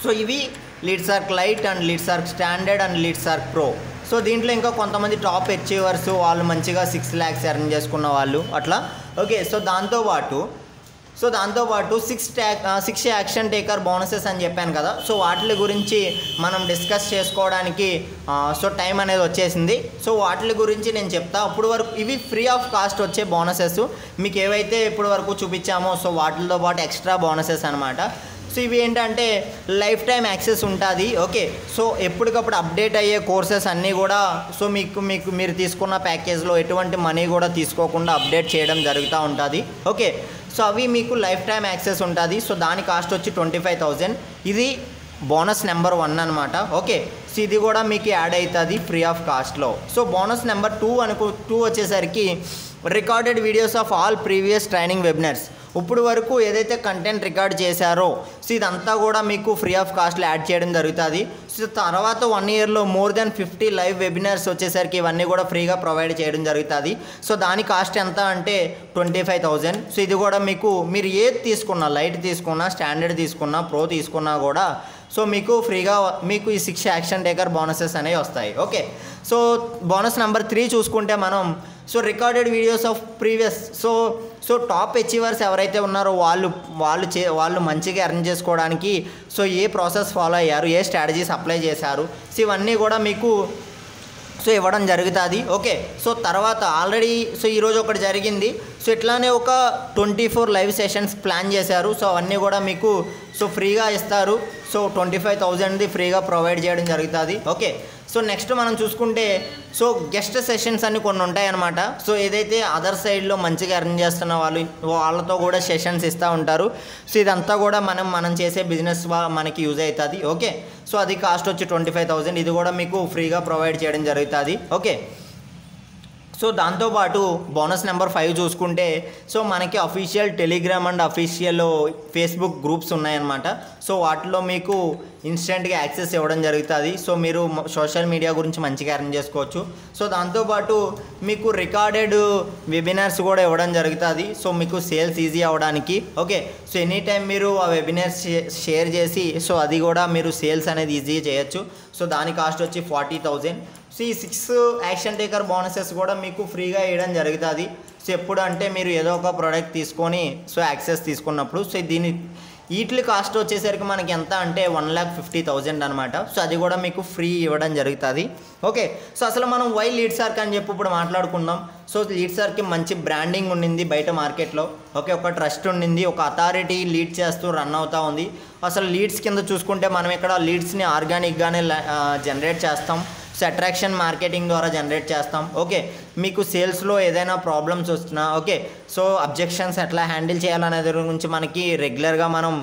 A: so ఇవి Leadsark lite and Leadsark standard and Leadsark pro. So దీంట్లో ఇంకా కొంతమంది టాప్ అచీవర్స్ వాళ్ళు మంచిగా 6 lakhs ఎర్న్ చేసుకున్న వాళ్ళు అట్లా. ఓకే, సో దాంతోపాటు 6 యాక్షన్ టేకర్ బోనసెస్ అని చెప్పాను కదా. సో వాటి గురించి మనం డిస్కస్ చేసుకోవడానికి సో టైం అనేది వచ్చేసింది. సో వాటి గురించి నేను చెప్తా. అప్పుడు వరకు ఇవి ఫ్రీ ఆఫ్ కాస్ట్ వచ్చే బోనసెస్. మీకు ఏవైతే ఇప్పుడు వరకు చూపించామో సో వాటితో పాటు ఎక్స్ట్రా బోనసెస్ అనమాట. సో ఇవి ఏంటంటే లైఫ్ టైం యాక్సెస్ ఉంటుంది. ఓకే, సో ఎప్పటికప్పుడు అప్డేట్ అయ్యే కోర్సెస్ అన్నీ కూడా సో మీరు తీసుకున్న ప్యాకేజ్లో ఎటువంటి మనీ కూడా తీసుకోకుండా అప్డేట్ చేయడం జరుగుతూ ఉంటుంది. ఓకే, సో అవి మీకు లైఫ్ టైం యాక్సెస్ ఉంటుంది. సో దాని కాస్ట్ వచ్చి 25,000. ఇది బోనస్ నెంబర్ 1 అనమాట. ఓకే, సో ఇది కూడా మీకు యాడ్ అవుతుంది ఫ్రీ ఆఫ్ కాస్ట్లో. సో బోనస్ నెంబర్ 2 వచ్చేసరికి recorded videos of all previous training webinars. ఇప్పుడు వరకు ఏదైతే కంటెంట్ రికార్డ్ చేశారో సో ఇదంతా కూడా మీకు ఫ్రీ ఆఫ్ కాస్ట్లో యాడ్ చేయడం జరుగుతుంది. సో తర్వాత 1 yearలో మోర్ దెన్ 50 లైవ్ వెబినార్స్ వచ్చేసరికి ఇవన్నీ కూడా ఫ్రీగా ప్రొవైడ్ చేయడం జరుగుతుంది. సో దాని కాస్ట్ ఎంత అంటే 25,000. సో ఇది కూడా మీరు ఏది తీసుకున్నా, లైట్ తీసుకున్నా, స్టాండర్డ్ తీసుకున్నా, ప్రో తీసుకున్నా కూడా సో మీకు ఫ్రీగా మీకు ఈ 6 యాక్షన్ టేకర్ బోనసెస్ అనేవి వస్తాయి. ఓకే, సో బోనస్ నెంబర్ 3 చూసుకుంటే మనం so recorded videos of previous so top achievers ఎవరైతే ఉన్నారో వాళ్ళు మంచిగా ఎర్న్ చేసుకోవడానికి సో ఏ ప్రాసెస్ ఫాలో అయ్యారు, ఏ స్ట్రాటజీస్ అప్లై చేశారు, సో ఇవన్నీ కూడా మీకు సో ఇవ్వడం జరుగుతుంది. ఓకే, సో తర్వాత ఆల్రెడీ సో ఈరోజు ఒకటి జరిగింది. సో ఇట్లానే ఒక 24 లైవ్ సెషన్స్ ప్లాన్ చేశారు. సో అవన్నీ కూడా మీకు సో ఫ్రీగా ఇస్తారు. సో 25,000ది ఫ్రీగా ప్రొవైడ్ చేయడం జరుగుతుంది. ఓకే, సో నెక్స్ట్ మనం చూసుకుంటే సో గెస్ట్ సెషన్స్ అని కొన్ని ఉంటాయి అన్నమాట. సో ఏదైతే అదర్ సైడ్లో మంచిగా ఎర్న్ చేస్తున్న వాళ్ళతో కూడా సెషన్స్ ఇస్తూ ఉంటారు. సో ఇదంతా కూడా మనం చేసే బిజినెస్ మనకి యూజ్ అవుతుంది. ఓకే, సో అది కాస్ట్ వచ్చి 25,000. ఇది కూడా మీకు ఫ్రీగా ప్రొవైడ్ చేయడం జరుగుతుంది. ఓకే, సో దాంతోపాటు బోనస్ నెంబర్ 5 చూసుకుంటే సో మనకి official Telegram and official Facebook groups ఉన్నాయన్నమాట. సో వాటిలో మీకు ఇన్స్టెంట్గా యాక్సెస్ ఇవ్వడం జరుగుతుంది. సో మీరు సోషల్ మీడియా గురించి మంచిగా ఎర్న్ చేసుకోవచ్చు. సో దాంతోపాటు మీకు రికార్డెడ్ వెబినార్స్ కూడా ఇవ్వడం జరుగుతుంది. సో మీకు సేల్స్ ఈజీ అవ్వడానికి. ఓకే, సో ఎనీ టైం మీరు ఆ వెబినార్స్ షేర్ చేసి సో అది కూడా మీరు సేల్స్ అనేది ఈజీ చేయొచ్చు. సో దాని కాస్ట్ వచ్చి 40,000. సో ఈ 6 యాక్షన్ టేకర్ బోనసెస్ కూడా మీకు ఫ్రీగా ఇవ్వడం జరుగుతుంది. సో ఎప్పుడు అంటే మీరు ఏదో ఒక ప్రోడక్ట్ తీసుకొని సో యాక్సెస్ తీసుకున్నప్పుడు సో వీటి కాస్ట్ వచ్చేసరికి మనకి ఎంత అంటే 1,50,000 అనమాట. సో అది కూడా మీకు ఫ్రీ ఇవ్వడం జరుగుతుంది. ఓకే, సో అసలు మనం వై లీడ్సార్క్ అని చెప్పి ఇప్పుడు మాట్లాడుకుందాం. సో లీడ్సార్క్కి మంచి బ్రాండింగ్ ఉండింది బయట మార్కెట్లో. ఓకే, ఒక ట్రస్ట్ ఉండింది, ఒక అథారిటీ లీడ్ చేస్తూ రన్ అవుతూ ఉంది. అసలు లీడ్స్ కింద చూసుకుంటే మనం ఇక్కడ లీడ్స్ని ఆర్గానిక్గానే జనరేట్ చేస్తాం. సో అట్రాక్షన్ మార్కెటింగ్ ద్వారా జనరేట్ చేస్తాం. ఓకే, మీకు సేల్స్లో ఏదైనా ప్రాబ్లమ్స్ వస్తున్నా ఓకే సో అబ్జెక్షన్స్ ఎట్లా హ్యాండిల్ చేయాలనే దాని గురించి మనకి రెగ్యులర్గా మనం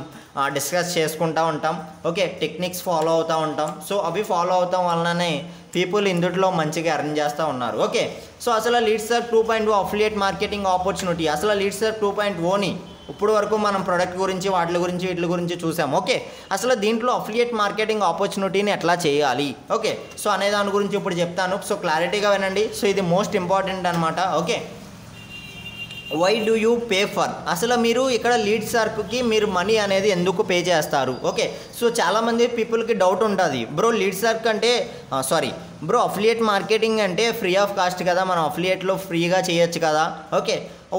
A: డిస్కస్ చేసుకుంటూ ఉంటాం. ఓకే, టెక్నిక్స్ ఫాలో అవుతూ ఉంటాం. సో అవి ఫాలో అవటం వలననే పీపుల్ ఇందులో మంచిగా ఎర్న్ చేస్తూ ఉన్నారు. ఓకే, సో అసలు లీడ్సార్క్ 2.0 అఫిలియేట్ మార్కెటింగ్ ఆపర్చునిటీ. అసలు లీడ్సార్క్ 2.0ని ఇప్పుడు వరకు మనం ప్రొడక్ట్ గురించి వీటి గురించి చూసాం. ఓకే, అసలు దీంట్లో అఫిలియేట్ మార్కెటింగ్ ఆపర్చునిటీని ఎట్లా చేయాలి ఓకే సో అనే దాని గురించి ఇప్పుడు చెప్తాను. సో క్లారిటీగా వినండి. సో ఇది మోస్ట్ ఇంపార్టెంట్ అనమాట. Okay, why do you pay for. అసలు మీరు ఇక్కడ లీడ్సార్క్కి మీరు మనీ అనేది ఎందుకు పే చేస్తారు. ఓకే, సో చాలామంది పీపుల్కి డౌట్ ఉంటుంది, బ్రో లీడ్సార్క్ అంటే బ్రో అఫిలియేట్ మార్కెటింగ్ అంటే ఫ్రీ ఆఫ్ కాస్ట్ కదా, మనం అఫిలియేట్లో ఫ్రీగా చేయొచ్చు కదా. ఓకే,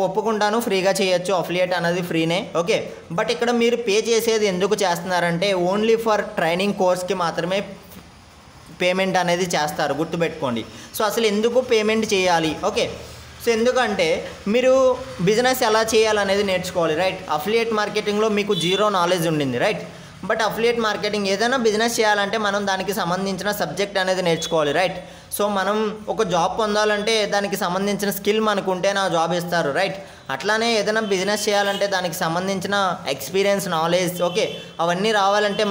A: ఒప్పుకుంటాను, ఫ్రీగా చేయొచ్చు, అఫిలియేట్ అనేది ఫ్రీనే. ఓకే, బట్ ఇక్కడ మీరు పే చేసేది ఎందుకు చేస్తున్నారంటే ఓన్లీ ఫర్ ట్రైనింగ్ కోర్స్కి మాత్రమే పేమెంట్ అనేది చేస్తారు, గుర్తుపెట్టుకోండి. సో అసలు ఎందుకు పేమెంట్ చేయాలి. ఓకే, సో ఎందుకంటే మీరు బిజినెస్ ఎలా చేయాలనేది నేర్చుకోవాలి, రైట్. అఫిలియేట్ మార్కెటింగ్లో మీకు జీరో నాలెడ్జ్ ఉండింది, రైట్. బట్ అఫిలియేట్ మార్కెటింగ్ ఏదైనా బిజినెస్ చేయాలంటే మనం దానికి సంబంధించిన సబ్జెక్ట్ అనేది నేర్చుకోవాలి, రైట్. సో మనం ఒక జాబ్ పొందాలంటే దానికి సంబంధించిన స్కిల్ మనకు ఉంటేనే ఆ జాబ్ ఇస్తారు, రైట్. అట్లానే ఏదైనా బిజినెస్ చేయాలంటే దానికి సంబంధించిన ఎక్స్పీరియన్స్, నాలెడ్జ్, ఓకే, అవన్నీ రావాలంటే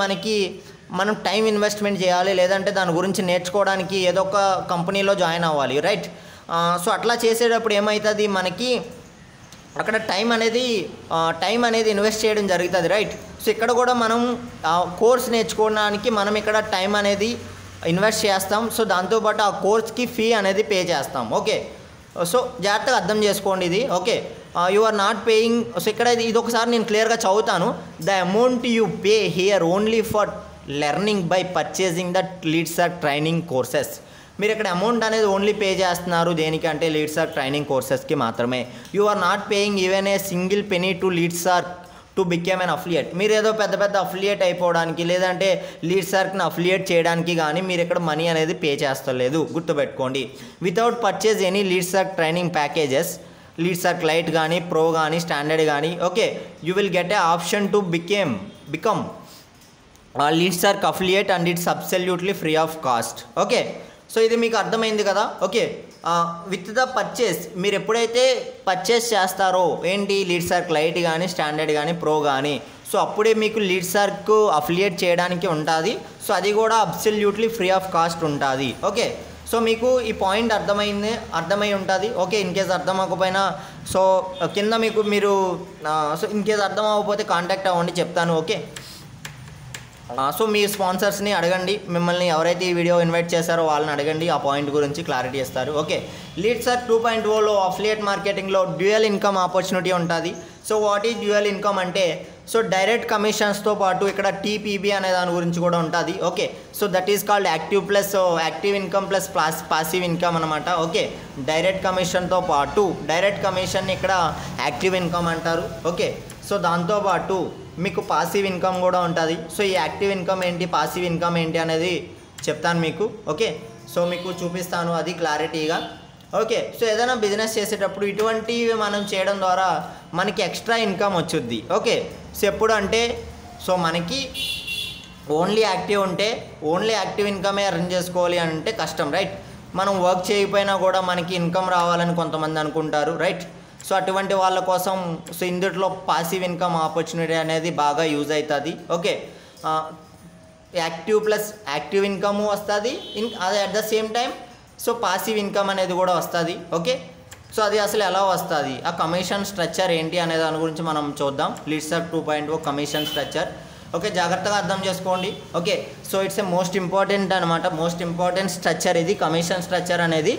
A: మనం టైం ఇన్వెస్ట్మెంట్ చేయాలి, లేదంటే దాని గురించి నేర్చుకోవడానికి ఏదో ఒక కంపెనీలో జాయిన్ అవ్వాలి, రైట్. సో అట్లా చేసేటప్పుడు ఏమవుతుంది, మనకి అక్కడ టైం అనేది ఇన్వెస్ట్ చేయడం జరుగుతుంది, రైట్. సో ఇక్కడ కూడా మనం కోర్స్ నేర్చుకోవడానికి మనం ఇక్కడ టైం అనేది ఇన్వెస్ట్ చేస్తాం. సో దాంతోపాటు ఆ కోర్స్కి ఫీ అనేది పే చేస్తాం, ఓకే. సో జాగ్రత్తగా అర్థం చేసుకోండి ఇది, okay. You are not paying. So ఇక్కడ ఇది ఒకసారి నేను క్లియర్గా చదువుతాను. The amount you pay here only for learning by purchasing the Leadsark training courses. మీరు ఇక్కడ అమౌంట్ అనేది ఓన్లీ పే చేస్తున్నారు దేనికంటే లీడ్సర్క్ ట్రైనింగ్ కోర్సెస్కి మాత్రమే. You are not paying even a single penny to Leadsark to became an affiliate. మీరు ఏదో పెద్ద అఫిలియేట్ అయిపోవడానికి లేదంటే లీడ్సర్క్ని అఫిలియేట్ చేయడానికి కానీ మీరు ఇక్కడ మనీ అనేది పే చేస్తలేదు, గుర్తుపెట్టుకోండి. Without purchase any Leadsark training packages, Leadsark lite కానీ, ప్రో కానీ, స్టాండర్డ్ కానీ, okay, you will get a option to become Leadsark affiliate and it's absolutely free of cost, okay. So ఇది మీకు అర్థమైంది కదా, ఓకే. విత్ ద పర్చేస్ మీరు ఎప్పుడైతే పర్చేస్ చేస్తారో ఏంటి లీడ్సర్క్ లైట్ కానీ, స్టాండర్డ్ కానీ, ప్రో కానీ, సో అప్పుడే మీకు లీడ్సర్క్ అఫిలియేట్ చేయడానికి ఉంటుంది. సో అది కూడా అబ్సల్యూట్లీ ఫ్రీ ఆఫ్ కాస్ట్ ఉంటుంది, ఓకే. సో మీకు ఈ పాయింట్ అర్థమై ఉంటుంది, ఓకే. ఇన్ కేస్ అర్థం అవ్వకపోయినా సో కింద మీరు సో ఇన్ కేస్ అర్థం అవ్వకపోతే కాంటాక్ట్ అవ్వండి, చెప్తాను, ఓకే. సో మీ స్పాన్సర్స్ని అడగండి, మిమ్మల్ని ఎవరైతే ఈ వీడియో ఇన్వైట్ చేశారో వాళ్ళని అడగండి, ఆ పాయింట్ గురించి క్లారిటీ ఇస్తారు, ఓకే. లీడ్సర్క్ 2.0లో అఫిలియేట్ మార్కెటింగ్లో డ్యూయల్ ఇన్కమ్ ఆపర్చునిటీ ఉంటుంది. So what is dual income అంటే, సో డైరెక్ట్ కమిషన్స్తో పాటు ఇక్కడ టీపీబీ అనే దాని గురించి కూడా ఉంటుంది, okay. So that is called active income plus passive income అనమాట, ఓకే. డైరెక్ట్ కమిషన్తో పాటు డైరెక్ట్ కమిషన్ ఇక్కడ యాక్టివ్ ఇన్కమ్ అంటారు, ఓకే. సో దాంతోపాటు మీకు పాసివ్ ఇన్కమ్ కూడా ఉంటుంది. సో ఈ యాక్టివ్ ఇన్కమ్ ఏంటి, పాసివ్ ఇన్కమ్ ఏంటి అనేది చెప్తాను మీకు, ఓకే. సో మీకు చూపిస్తాను అది క్లారిటీగా, ఓకే. సో ఏదైనా బిజినెస్ చేసేటప్పుడు ఇటువంటివి మనం చేయడం ద్వారా మనకి ఎక్స్ట్రా ఇన్కమ్ వచ్చుద్ది, ఓకే. సో ఎప్పుడు అంటే సో మనకి ఓన్లీ యాక్టివ్ ఇన్కమే ఎర్న్ చేసుకోవాలి అంటే కష్టం, రైట్. మనం వర్క్ చేయకపోయినా కూడా మనకి ఇన్కమ్ రావాలని కొంతమంది అనుకుంటారు, రైట్. సో అటువంటి వాళ్ళ కోసం సో ఇందులో పాసివ్ ఇన్కమ్ ఆపర్చునిటీ అనేది బాగా యూజ్ అవుతుంది, ఓకే. యాక్టివ్ ఇన్కమ్ వస్తుంది, అదే at the same time so passive income అనేది కూడా వస్తుంది, ఓకే. సో అది అసలు ఎలా వస్తుంది, ఆ కమిషన్ స్ట్రక్చర్ ఏంటి అనే దాని గురించి మనం చూద్దాం. లీడ్సర్క్ 2.0 కమిషన్ స్ట్రక్చర్, ఓకే. జాగ్రత్తగా అర్థం చేసుకోండి, okay. So it's a most important structure ఇది, కమిషన్ స్ట్రక్చర్ అనేది.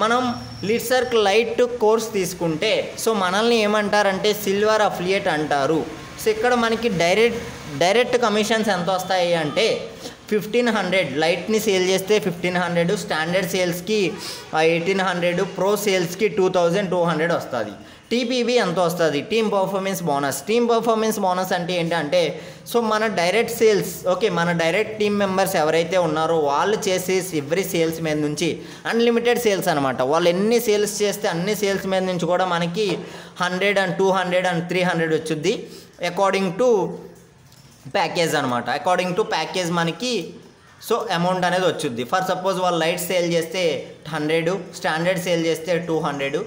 A: మనం లీడ్సర్క్ లైట్ కోర్స్ తీసుకుంటే సో మనల్ని ఏమంటారంటే సిల్వర్ అఫిలియేట్ అంటారు. సో ఇక్కడ మనకి డైరెక్ట్ కమిషన్స్ ఎంత వస్తాయి అంటే 1500, లైట్ని సేల్ చేస్తే 1500, స్టాండర్డ్ సేల్స్కి 1800, ప్రో సేల్స్కి 2200 వస్తుంది. టీపీబీ ఎంత వస్తుంది, టీమ్ పర్ఫార్మెన్స్ బోనస్ అంటే ఏంటంటే సో మన డైరెక్ట్ సేల్స్, ఓకే, మన డైరెక్ట్ టీమ్ మెంబర్స్ ఎవరైతే ఉన్నారో వాళ్ళు చేసే ఎవ్రీ సేల్స్ మీద నుంచి అన్లిమిటెడ్ సేల్స్ అనమాట. వాళ్ళు ఎన్ని సేల్స్ చేస్తే అన్ని సేల్స్ మీద నుంచి కూడా మనకి 100 and 200 and 300 వచ్చుద్ది అకార్డింగ్ టు ప్యాకేజ్ అనమాట. అకార్డింగ్ టు ప్యాకేజ్ మనకి సో అమౌంట్ అనేది వచ్చుద్ది. ఫర్ సపోజ్ వాళ్ళు లైట్ సేల్ చేస్తే 100, స్టాండర్డ్ సేల్ చేస్తే 200,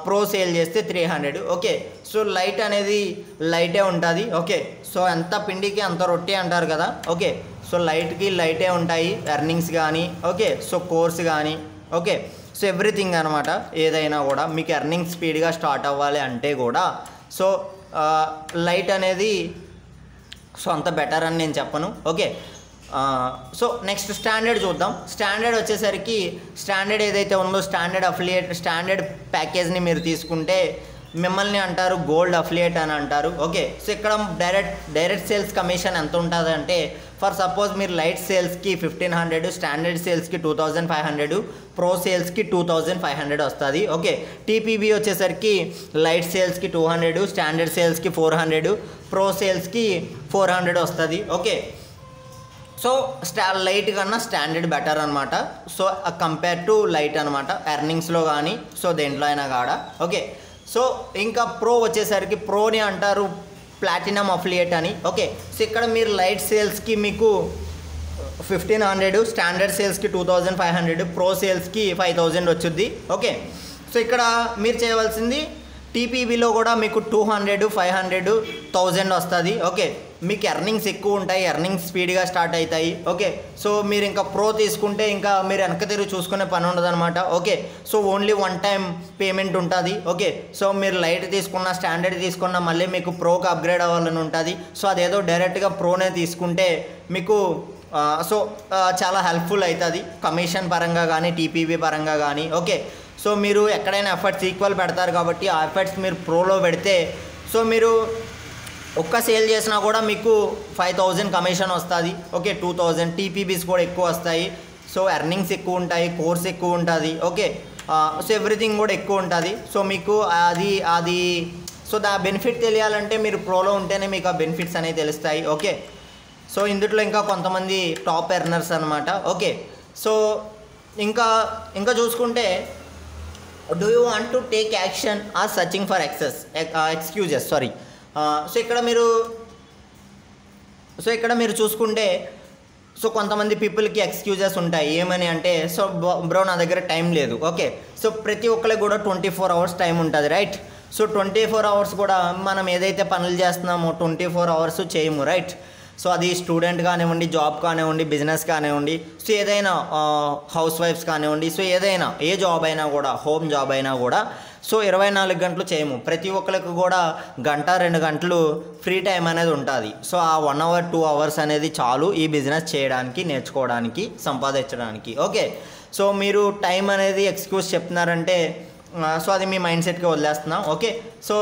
A: ప్రో సేల్ చేస్తే 300, ఓకే. సో లైట్ అనేది లైటే ఉంటుంది, ఓకే. సో ఎంత పిండికి అంత రొట్టె అంటారు కదా, ఓకే. సో లైటే ఉంటాయి ఎర్నింగ్స్ కానీ, ఓకే. సో కోర్స్ కానీ, ఓకే. సో ఎవ్రీథింగ్ అనమాట. ఏదైనా కూడా మీకు ఎర్నింగ్ స్పీడ్గా స్టార్ట్ అవ్వాలి అంటే కూడా సో లైట్ అనేది సో అంత బెటర్ అని నేను చెప్పను, ఓకే. సో నెక్స్ట్ స్టాండర్డ్ చూద్దాం. స్టాండర్డ్ వచ్చేసరికి స్టాండర్డ్ ఏదైతే ఉందో స్టాండర్డ్ ప్యాకేజ్ని మీరు తీసుకుంటే మిమ్మల్ని అంటారు గోల్డ్ అఫిలియేట్ అని అంటారు, ఓకే. సో ఇక్కడ డైరెక్ట్ సేల్స్ కమిషన్ ఎంత ఉంటుంది అంటే ఫర్ సపోజ్ మీరు లైట్ సేల్స్కి 1500, స్టాండర్డ్ సేల్స్కి 2500, ప్రో సేల్స్కి 2500 వస్తుంది, ఓకే. టీపీబీ వచ్చేసరికి లైట్ సేల్స్కి 200, స్టాండర్డ్ సేల్స్కి 400, ప్రో సేల్స్కి 400 వస్తుంది, ఓకే. సో లైట్ కన్నా స్టాండర్డ్ బెటర్ అనమాట. సో కంపేర్ టు లైట్ అనమాట ఎర్నింగ్స్లో కానీ సో దేంట్లో అయినా కాడా. ఓకే, సో ఇంకా ప్రో వచ్చేసరికి ప్రోని అంటారు ప్లాటినం అఫిలియేట్ అని. ఓకే, సో ఇక్కడ మీరు లైట్ సేల్స్కి మీకు 1500, స్టాండర్డ్ సేల్స్కి 2500, ప్రో సేల్స్కి 5000 వచ్చుద్ది. ఓకే, సో ఇక్కడ మీరు చేయవలసింది టీపీబీలో కూడా మీకు 200, 500, 1000 వస్తుంది. ఓకే, మీకు ఎర్నింగ్స్ ఎక్కువ ఉంటాయి, ఎర్నింగ్స్ స్పీడ్గా స్టార్ట్ అవుతాయి. ఓకే, సో మీరు ఇంకా ప్రో తీసుకుంటే ఇంకా మీరు వెనక తిరిగి చూసుకునే పని ఉండదు అనమాట. Okay, so only one time payment ఉంటుంది. ఓకే, సో మీరు లైట్ తీసుకున్న స్టాండర్డ్ తీసుకున్న మళ్ళీ మీకు ప్రోకి అప్గ్రేడ్ అవ్వాలని ఉంటుంది. సో అదేదో డైరెక్ట్గా ప్రోనే తీసుకుంటే మీకు సో చాలా హెల్ప్ఫుల్ అవుతుంది కమిషన్ పరంగా కానీ టీపీబీ పరంగా కానీ. ఓకే, సో మీరు ఎక్కడైనా ఎఫర్ట్స్ ఈక్వల్ పెడతారు కాబట్టి ఆ ఎఫర్ట్స్ మీరు ప్రోలో పెడితే సో మీరు ఒక్క సేల్ చేసినా కూడా మీకు 5000 కమిషన్ వస్తుంది. ఓకే, 2000 టీపీబీస్ కూడా ఎక్కువ వస్తాయి. సో ఎర్నింగ్స్ ఎక్కువ ఉంటాయి, కోర్స్ ఎక్కువ ఉంటుంది. ఓకే, సో ఎవ్రీథింగ్ కూడా ఎక్కువ ఉంటుంది. సో మీకు అది సో దా బెనిఫిట్ తెలియాలంటే మీరు ప్రోలో ఉంటేనే మీకు ఆ బెనిఫిట్స్ అనేవి తెలుస్తాయి. ఓకే, సో ఇందులో ఇంకా కొంతమంది టాప్ ఎర్నర్స్ అనమాట. ఓకే, సో ఇంకా చూసుకుంటే do you want to take action or searching for excuses sorry. So ఇక్కడ మీరు చూసుకుంటే సో కొంతమంది పీపుల్కి ఎక్స్క్యూజెస్ ఉంటాయి. ఏమని అంటే సో బ్రో నా దగ్గర టైం లేదు. ఓకే, సో ప్రతి ఒక్కరికి కూడా 24 hours టైం ఉంటుంది, రైట్? సో 24 hours కూడా మనం ఏదైతే పనులు చేస్తున్నామో 24 hours చేయము, రైట్? సో అది స్టూడెంట్ కానివ్వండి, జాబ్ కానివ్వండి, బిజినెస్ కానివ్వండి, సో ఏదైనా హౌస్ వైఫ్స్ కానివ్వండి, సో ఏదైనా ఏ జాబ్ అయినా కూడా, హోమ్ జాబ్ అయినా కూడా సో 24 గంటలు చేయము. ప్రతి ఒక్కరికి కూడా 1-2 గంటలు ఫ్రీ టైం అనేది ఉంటుంది. సో ఆ 1 hour 2 hours అనేది చాలు ఈ బిజినెస్ చేయడానికి, నేర్చుకోవడానికి, సంపాదించడానికి. ఓకే, సో మీరు టైం అనేది ఎక్స్క్యూజ్ చెప్తున్నారంటే సో అది మీ మైండ్ సెట్కి వదిలేస్తున్నాం. ఓకే, సో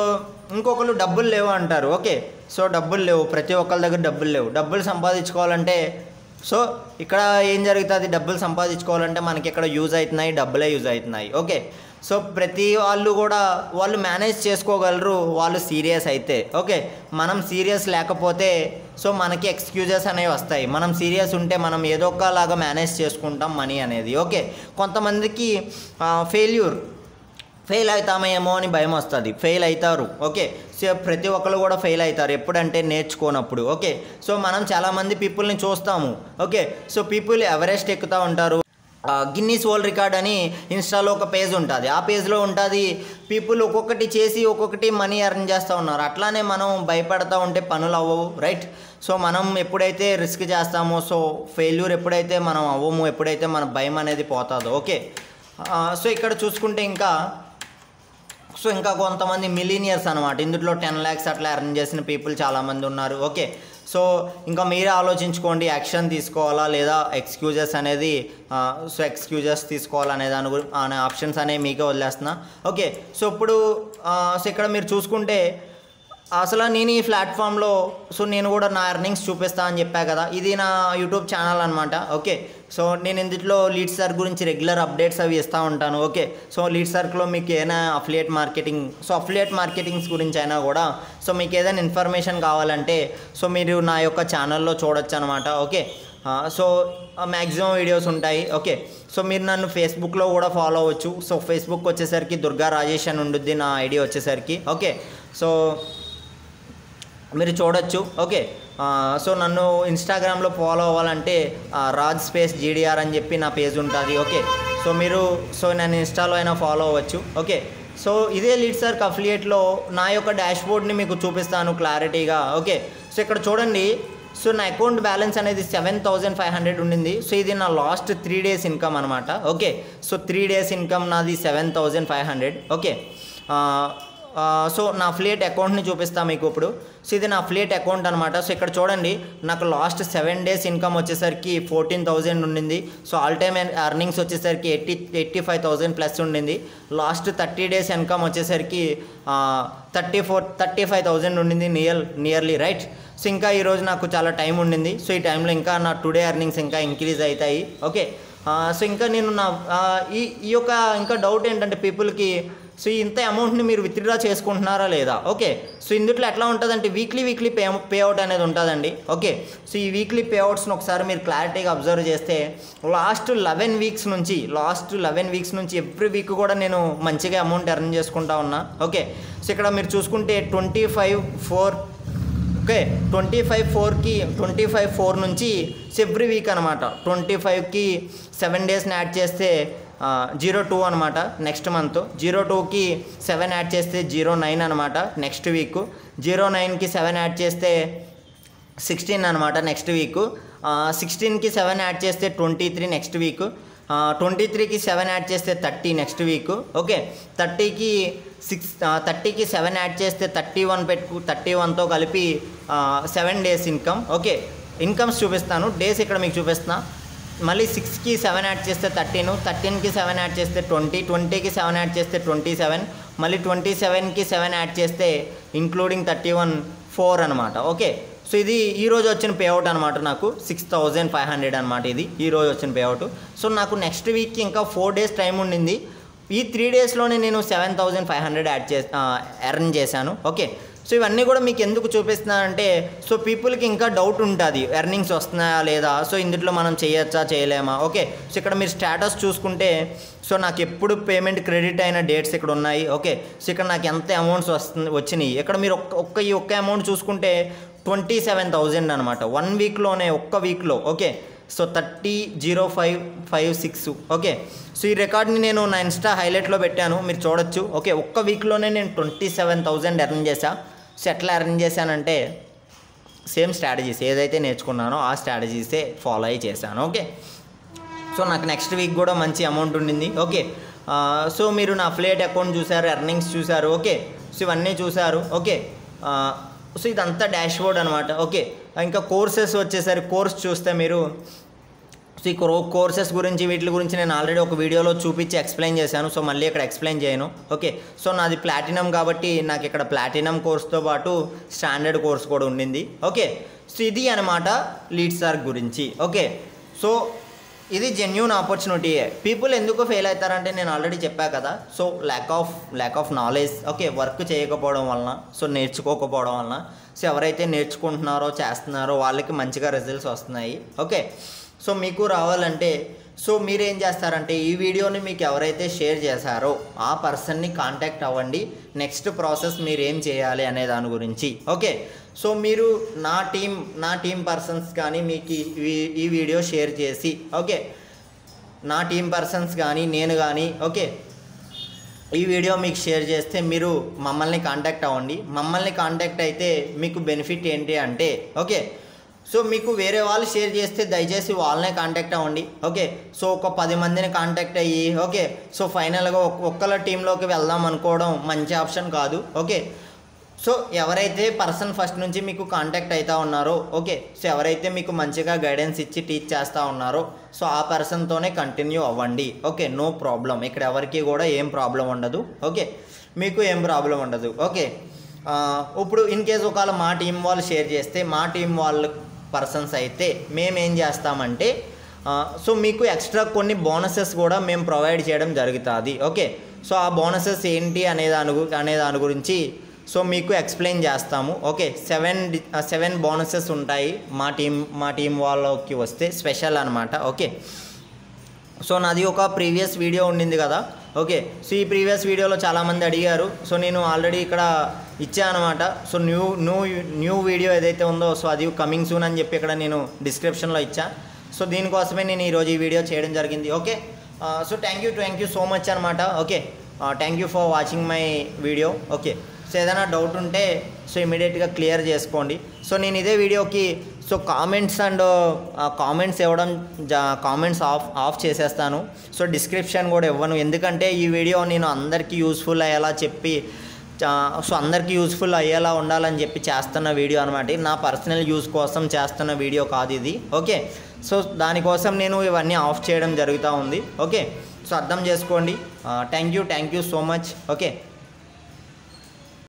A: ఇంకొకరు డబ్బులు లేవు అంటారు. ఓకే, సో డబ్బులు లేవు, ప్రతి ఒక్కరి దగ్గర డబ్బులు లేవు. డబ్బులు సంపాదించుకోవాలంటే సో ఇక్కడ ఏం జరుగుతుంది, డబ్బులు సంపాదించుకోవాలంటే మనకి ఇక్కడ యూజ్ అవుతున్నాయి, డబ్బులే యూజ్ అవుతున్నాయి. ఓకే, సో ప్రతి వాళ్ళు మేనేజ్ చేసుకోగలరు వాళ్ళు సీరియస్ అయితే. ఓకే, మనం సీరియస్ లేకపోతే సో మనకి ఎక్స్క్యూజెస్ అనేవి వస్తాయి. మనం సీరియస్ ఉంటే మనం ఏదో ఒకలాగా మేనేజ్ చేసుకుంటాం మనీ అనేది. ఓకే, కొంతమందికి ఫెయిల్ అవుతామేమో అని భయం వస్తుంది, ఫెయిల్ అవుతారు. ఓకే, సో ప్రతి ఒక్కరు కూడా ఫెయిల్ అవుతారు ఎప్పుడంటే నేర్చుకోనప్పుడు. ఓకే, సో మనం చాలామంది పీపుల్ని చూస్తాము. ఓకే, సో పీపుల్ ఎవరెస్ట్ ఎక్కుతూ ఉంటారు. గిన్నీస్ వరల్డ్ రికార్డ్ అని ఇన్స్టాలో ఒక పేజ్ ఉంటుంది. ఆ పేజ్లో ఉంటుంది పీపుల్ ఒక్కొక్కటి చేసి ఒక్కొక్కటి మనీ ఎర్న్ చేస్తూ ఉన్నారు. అట్లానే మనం భయపడతా ఉంటే పనులు అవ్వవు, రైట్? సో మనం ఎప్పుడైతే రిస్క్ చేస్తామో సో ఫెయిల్యూర్ ఎప్పుడైతే మనం అవ్వము, ఎప్పుడైతే మన భయం అనేది పోతుందో. ఓకే, సో ఇక్కడ చూసుకుంటే ఇంకా కొంతమంది మిలీనియర్స్ అనమాట. ఇందులో 10 lakhs అట్లా ఎర్న్ చేసిన పీపుల్ చాలామంది ఉన్నారు. ఓకే, సో ఇంకా మీరే ఆలోచించుకోండి, యాక్షన్ తీసుకోవాలా లేదా ఎక్స్క్యూజెస్ అనేది సో ఎక్స్క్యూజెస్ తీసుకోవాలనే అనే ఆప్షన్స్ అనేవి మీకే వదిలేస్తున్నా. ఓకే, సో ఇప్పుడు సో ఇక్కడ మీరు చూసుకుంటే అసలు నేను ఈ ప్లాట్ఫామ్లో సో నేను కూడా నా ఎర్నింగ్స్ చూపిస్తా అని చెప్పా కదా, ఇది నా యూట్యూబ్ ఛానల్ అనమాట. ఓకే, సో నేను ఇందులో లీడ్ సర్క్ గురించి రెగ్యులర్ అప్డేట్స్ అవి ఇస్తూ ఉంటాను. ఓకే, సో లీడ్ సర్క్లో మీకు ఏదైనా అఫిలియేట్ మార్కెటింగ్స్ గురించి అయినా కూడా సో మీకు ఏదైనా ఇన్ఫర్మేషన్ కావాలంటే సో మీరు నా యొక్క ఛానల్లో చూడొచ్చు అనమాట. ఓకే, సో మ్యాక్సిమం వీడియోస్ ఉంటాయి. ఓకే, సో మీరు నన్ను ఫేస్బుక్లో కూడా ఫాలో అవ్వచ్చు. సో ఫేస్బుక్ వచ్చేసరికి దుర్గా రాజేష్ అని ఉండుద్ది నా ఐడి వచ్చేసరికి. ఓకే, సో మీరు చూడొచ్చు. ఓకే, సో నన్ను ఇన్స్టాగ్రామ్లో ఫాలో అవ్వాలంటే రాజ్ స్పేస్ జీడిఆర్ అని చెప్పి నా పేజ్ ఉంటుంది. ఓకే, సో నన్ను ఇన్స్టాలో అయినా ఫాలో అవ్వచ్చు. ఓకే, సో ఇదే లీడ్ సర్క్ అఫిలియేట్లో నా యొక్క డాష్బోర్డ్ని మీకు చూపిస్తాను క్లారిటీగా. ఓకే, సో ఇక్కడ చూడండి, సో నా అకౌంట్ బ్యాలెన్స్ అనేది 7500 ఉండింది. సో ఇది నా లాస్ట్ 3 days ఇన్కమ్ అనమాట. ఓకే, సో 3 days ఇన్కమ్ నాది 7500. ఓకే, సో నా అఫిలియేట్ అకౌంట్ని చూపిస్తా మీకు ఇప్పుడు. సో ఇది నా అఫిలియేట్ అకౌంట్ అనమాట. సో ఇక్కడ చూడండి, నాకు లాస్ట్ 7 days ఇన్కమ్ వచ్చేసరికి 14000 ఉండింది. సో ఆల్ టైమ్ ఎర్నింగ్స్ వచ్చేసరికి 85,000 ప్లస్ ఉండింది. లాస్ట్ 30 days ఇన్కమ్ వచ్చేసరికి 35,000 ఉండింది నియర్లీ, రైట్? సో ఇంకా ఈరోజు నాకు చాలా టైం ఉండింది. సో ఈ టైంలో ఇంకా నా టుడే ఎర్నింగ్స్ ఇంకా ఇంక్రీజ్ అవుతాయి. ఓకే, సో ఇంకా నేను నా ఈ యొక్క ఇంకా డౌట్ ఏంటంటే పీపుల్కి సో ఇంత అమౌంట్ని మీరు విత్డ్రా చేసుకుంటున్నారా లేదా? ఓకే, సో ఇందులో ఎట్లా ఉంటుందంటే వీక్లీ పే అవుట్ అనేది ఉంటుందండి. ఓకే, సో ఈ వీక్లీ పే అవుట్స్ని ఒకసారి మీరు క్లారిటీగా అబ్జర్వ్ చేస్తే లాస్ట్ 11 వీక్స్ నుంచి ఎవ్రీ వీక్ కూడా నేను మంచిగా అమౌంట్ ఎర్న్ చేసుకుంటా ఉన్నా. ఓకే, సో ఇక్కడ మీరు చూసుకుంటే 25/4 ఓకే 25/4 నుంచి ఎవ్రీ వీక్ అనమాట. 25కి 7 డేస్ని యాడ్ చేస్తే 02 అనమాట నెక్స్ట్ మంత్. 02కి 7 యాడ్ చేస్తే 09 అనమాట నెక్స్ట్ వీక్. 09కి 7 యాడ్ చేస్తే 16 అనమాట నెక్స్ట్ వీక్. 16కి 7 యాడ్ చేస్తే 23 నెక్స్ట్ వీక్. 23కి 7 యాడ్ చేస్తే 30 నెక్స్ట్ వీక్. ఓకే, 30కి 7 యాడ్ చేస్తే 31తో కలిపి 7 డేస్ ఇన్కమ్. ఓకే, ఇన్కమ్స్ చూపిస్తాను, డేస్ ఇక్కడ మీకు చూపిస్తున్నా. మళ్ళీ 6కి 7 యాడ్ చేస్తే 13కి 7 యాడ్ చేస్తే 20కి 7 యాడ్ చేస్తే 27, మళ్ళీ 27కి 7 యాడ్ చేస్తే ఇంక్లూడింగ్ 31 4 అనమాట. ఓకే, సో ఇది ఈరోజు వచ్చిన పేఅవుట్ అనమాట. నాకు 6500 అనమాట ఇది ఈరోజు వచ్చిన పేఅవుట్. సో నాకు నెక్స్ట్ వీక్కి ఇంకా 4 డేస్ టైం ఉండింది. ఈ 3 డేస్లోనే నేను 7500 ఎర్న్ చేశాను. ఓకే, సో ఇవన్నీ కూడా మీకు ఎందుకు చూపిస్తున్నానంటే సో పీపుల్కి ఇంకా డౌట్ ఉంటుంది ఎర్నింగ్స్ వస్తున్నాయా లేదా, సో ఇందులో మనం చేయొచ్చా చేయలేమా. ఓకే, సో ఇక్కడ మీరు స్టేటస్ చూసుకుంటే సో నాకు ఎప్పుడు పేమెంట్ క్రెడిట్ అయిన డేట్స్ ఇక్కడ ఉన్నాయి. ఓకే, సో ఇక్కడ నాకు ఎంత అమౌంట్స్ వచ్చినాయి ఇక్కడ మీరు ఈ ఒక్క అమౌంట్ చూసుకుంటే 27,000 అనమాట 1 వీక్లోనే, ఒక్క వీక్లో. Okay, so 30,0556. ఓకే, సో ఈ రికార్డ్ని నేను నా ఇన్స్టా హైలైట్లో పెట్టాను, మీరు చూడొచ్చు. ఓకే, ఒక్క వీక్లోనే నేను 27,000 ఎర్న్ చేశా. సో ఎట్లా ఎర్న్ చేశానంటే సేమ్ స్ట్రాటజీస్ ఏదైతే నేర్చుకున్నానో ఆ స్ట్రాటజీసే ఫాలో అయ్యి చేశాను. ఓకే, సో నాకు నెక్స్ట్ వీక్ కూడా మంచి అమౌంట్ ఉండింది. ఓకే, సో మీరు నా అఫిలియేట్ అకౌంట్ చూసారు, ఎర్నింగ్స్ చూసారు. ఓకే, సో ఇవన్నీ చూసారు. ఓకే, సో ఇదంతా డాష్ బోర్డ్ అనమాట. ఓకే, ఇంకా కోర్సెస్ వచ్చేసరికి కోర్స్ చూస్తే మీరు సో ఈ కోర్సెస్ గురించి వీటి గురించి నేను ఆల్రెడీ ఒక వీడియోలో చూపించి ఎక్స్ప్లెయిన్ చేశాను. సో మళ్ళీ ఇక్కడ ఎక్స్ప్లెయిన్ చేయను. ఓకే, సో నాది ప్లాటినం కాబట్టి నాకు ఇక్కడ ప్లాటినం కోర్స్తో పాటు స్టాండర్డ్ కోర్స్ కూడా ఉండింది. ఓకే, సో ఇది అనమాట లీడ్స్టార్క్ గురించి. ఓకే, సో ఇది జెన్యూన్ ఆపర్చునిటీయే. పీపుల్ ఎందుకు ఫెయిల్ అవుతారంటే నేను ఆల్రెడీ చెప్పా కదా. So lack of knowledge. Okay, work చేయకపోవడం వలన, సో నేర్చుకోకపోవడం వలన. సో ఎవరైతే నేర్చుకుంటున్నారో చేస్తున్నారో వాళ్ళకి మంచిగా రిజల్ట్స్ వస్తున్నాయి. ఓకే, సో మీకు రావాలంటే సో మీరేం చేస్తారంటే ఈ వీడియోని మీకు ఎవరైతే షేర్ చేశారో ఆ పర్సన్ని కాంటాక్ట్ అవ్వండి. నెక్స్ట్ ప్రాసెస్ మీరు ఏం చేయాలి అనే దాని గురించి. ఓకే, సో మీరు నా టీం పర్సన్స్ కానీ మీకు ఈ వీడియో షేర్ చేసి, ఓకే, నా టీం పర్సన్స్ కానీ నేను కానీ ఓకే ఈ వీడియో మీకు షేర్ చేస్తే మీరు మమ్మల్ని కాంటాక్ట్ అవ్వండి. మమ్మల్ని కాంటాక్ట్ అయితే మీకు బెనిఫిట్ ఏంటి అంటే ఓకే, సో మీకు వేరే వాళ్ళు షేర్ చేస్తే దయచేసి వాళ్ళనే కాంటాక్ట్ అవ్వండి. ఓకే, సో ఒక 10 మందిని కాంటాక్ట్ అయ్యి ఓకే సో ఫైనల్గా ఒక్కళ్ళ టీంలోకి వెళ్దాం అనుకోవడం మంచి ఆప్షన్ కాదు. ఓకే, సో ఎవరైతే పర్సన్ ఫస్ట్ నుంచి మీకు కాంటాక్ట్ అవుతూ ఉన్నారో ఓకే, సో ఎవరైతే మీకు మంచిగా గైడెన్స్ ఇచ్చి టీచ్ చేస్తూ ఉన్నారో సో ఆ పర్సన్తోనే కంటిన్యూ అవ్వండి. Okay, no problem. ఇక్కడ ఎవరికి కూడా ఏం ప్రాబ్లం ఉండదు. ఓకే, మీకు ఏం ప్రాబ్లం ఉండదు. ఓకే, ఇప్పుడు ఇన్ కేస్ ఒకవేళ మా టీం వాళ్ళు షేర్ చేస్తే మా టీం వాళ్ళు పర్సన్స్ అయితే మేమేం చేస్తామంటే సో మీకు ఎక్స్ట్రా కొన్ని బోనసెస్ కూడా మేము ప్రొవైడ్ చేయడం జరుగుతుంది. ఓకే, సో ఆ బోనసెస్ ఏంటి అనే దాని గురించి సో మీకు ఎక్స్ప్లెయిన్ చేస్తాము. ఓకే, 7 బోనసెస్ ఉంటాయి మా టీం వాళ్ళకి వస్తే స్పెషల్ అనమాట. ఓకే, సో నాది ఒక ప్రీవియస్ వీడియో ఉండింది కదా. ఓకే, సో ఈ ప్రీవియస్ వీడియోలో చాలామంది అడిగారు. సో నేను ఆల్రెడీ ఇక్కడ ఇచ్చాను అనమాట. సో న్యూ వీడియో ఏదైతే ఉందో సో అది కమింగ్ సూన్ అని చెప్పి ఇక్కడ నేను డిస్క్రిప్షన్లో ఇచ్చా. సో దీనికోసమే నేను ఈరోజు ఈ వీడియో చేయడం జరిగింది. Okay, so thank you so much అనమాట. Okay, thank you for watching my video. Okay, so ఏదైనా డౌట్ ఉంటే సో ఇమీడియట్గా క్లియర్ చేసుకోండి. సో నేను ఇదే వీడియోకి సో కామెంట్స్ ఇవ్వడం కామెంట్స్ ఆఫ్ చేసేస్తాను. సో డిస్క్రిప్షన్ కూడా ఇవ్వను, ఎందుకంటే ఈ వీడియో నేను అందరికీ యూస్ఫుల్ అయ్యేలా చెప్పి సో అందరికీ యూస్ఫుల్ అయ్యేలా ఉండాలని చెప్పి చేస్తున్న వీడియో అనమాట. నా పర్సనల్ యూస్ కోసం చేస్తున్న వీడియో కాదు ఇది. ఓకే, సో దానికోసం నేను ఇవన్నీ ఆఫ్ చేయడం జరుగుతూ ఉంది. ఓకే, సో అర్థం చేసుకోండి. Thank you so much. Okay.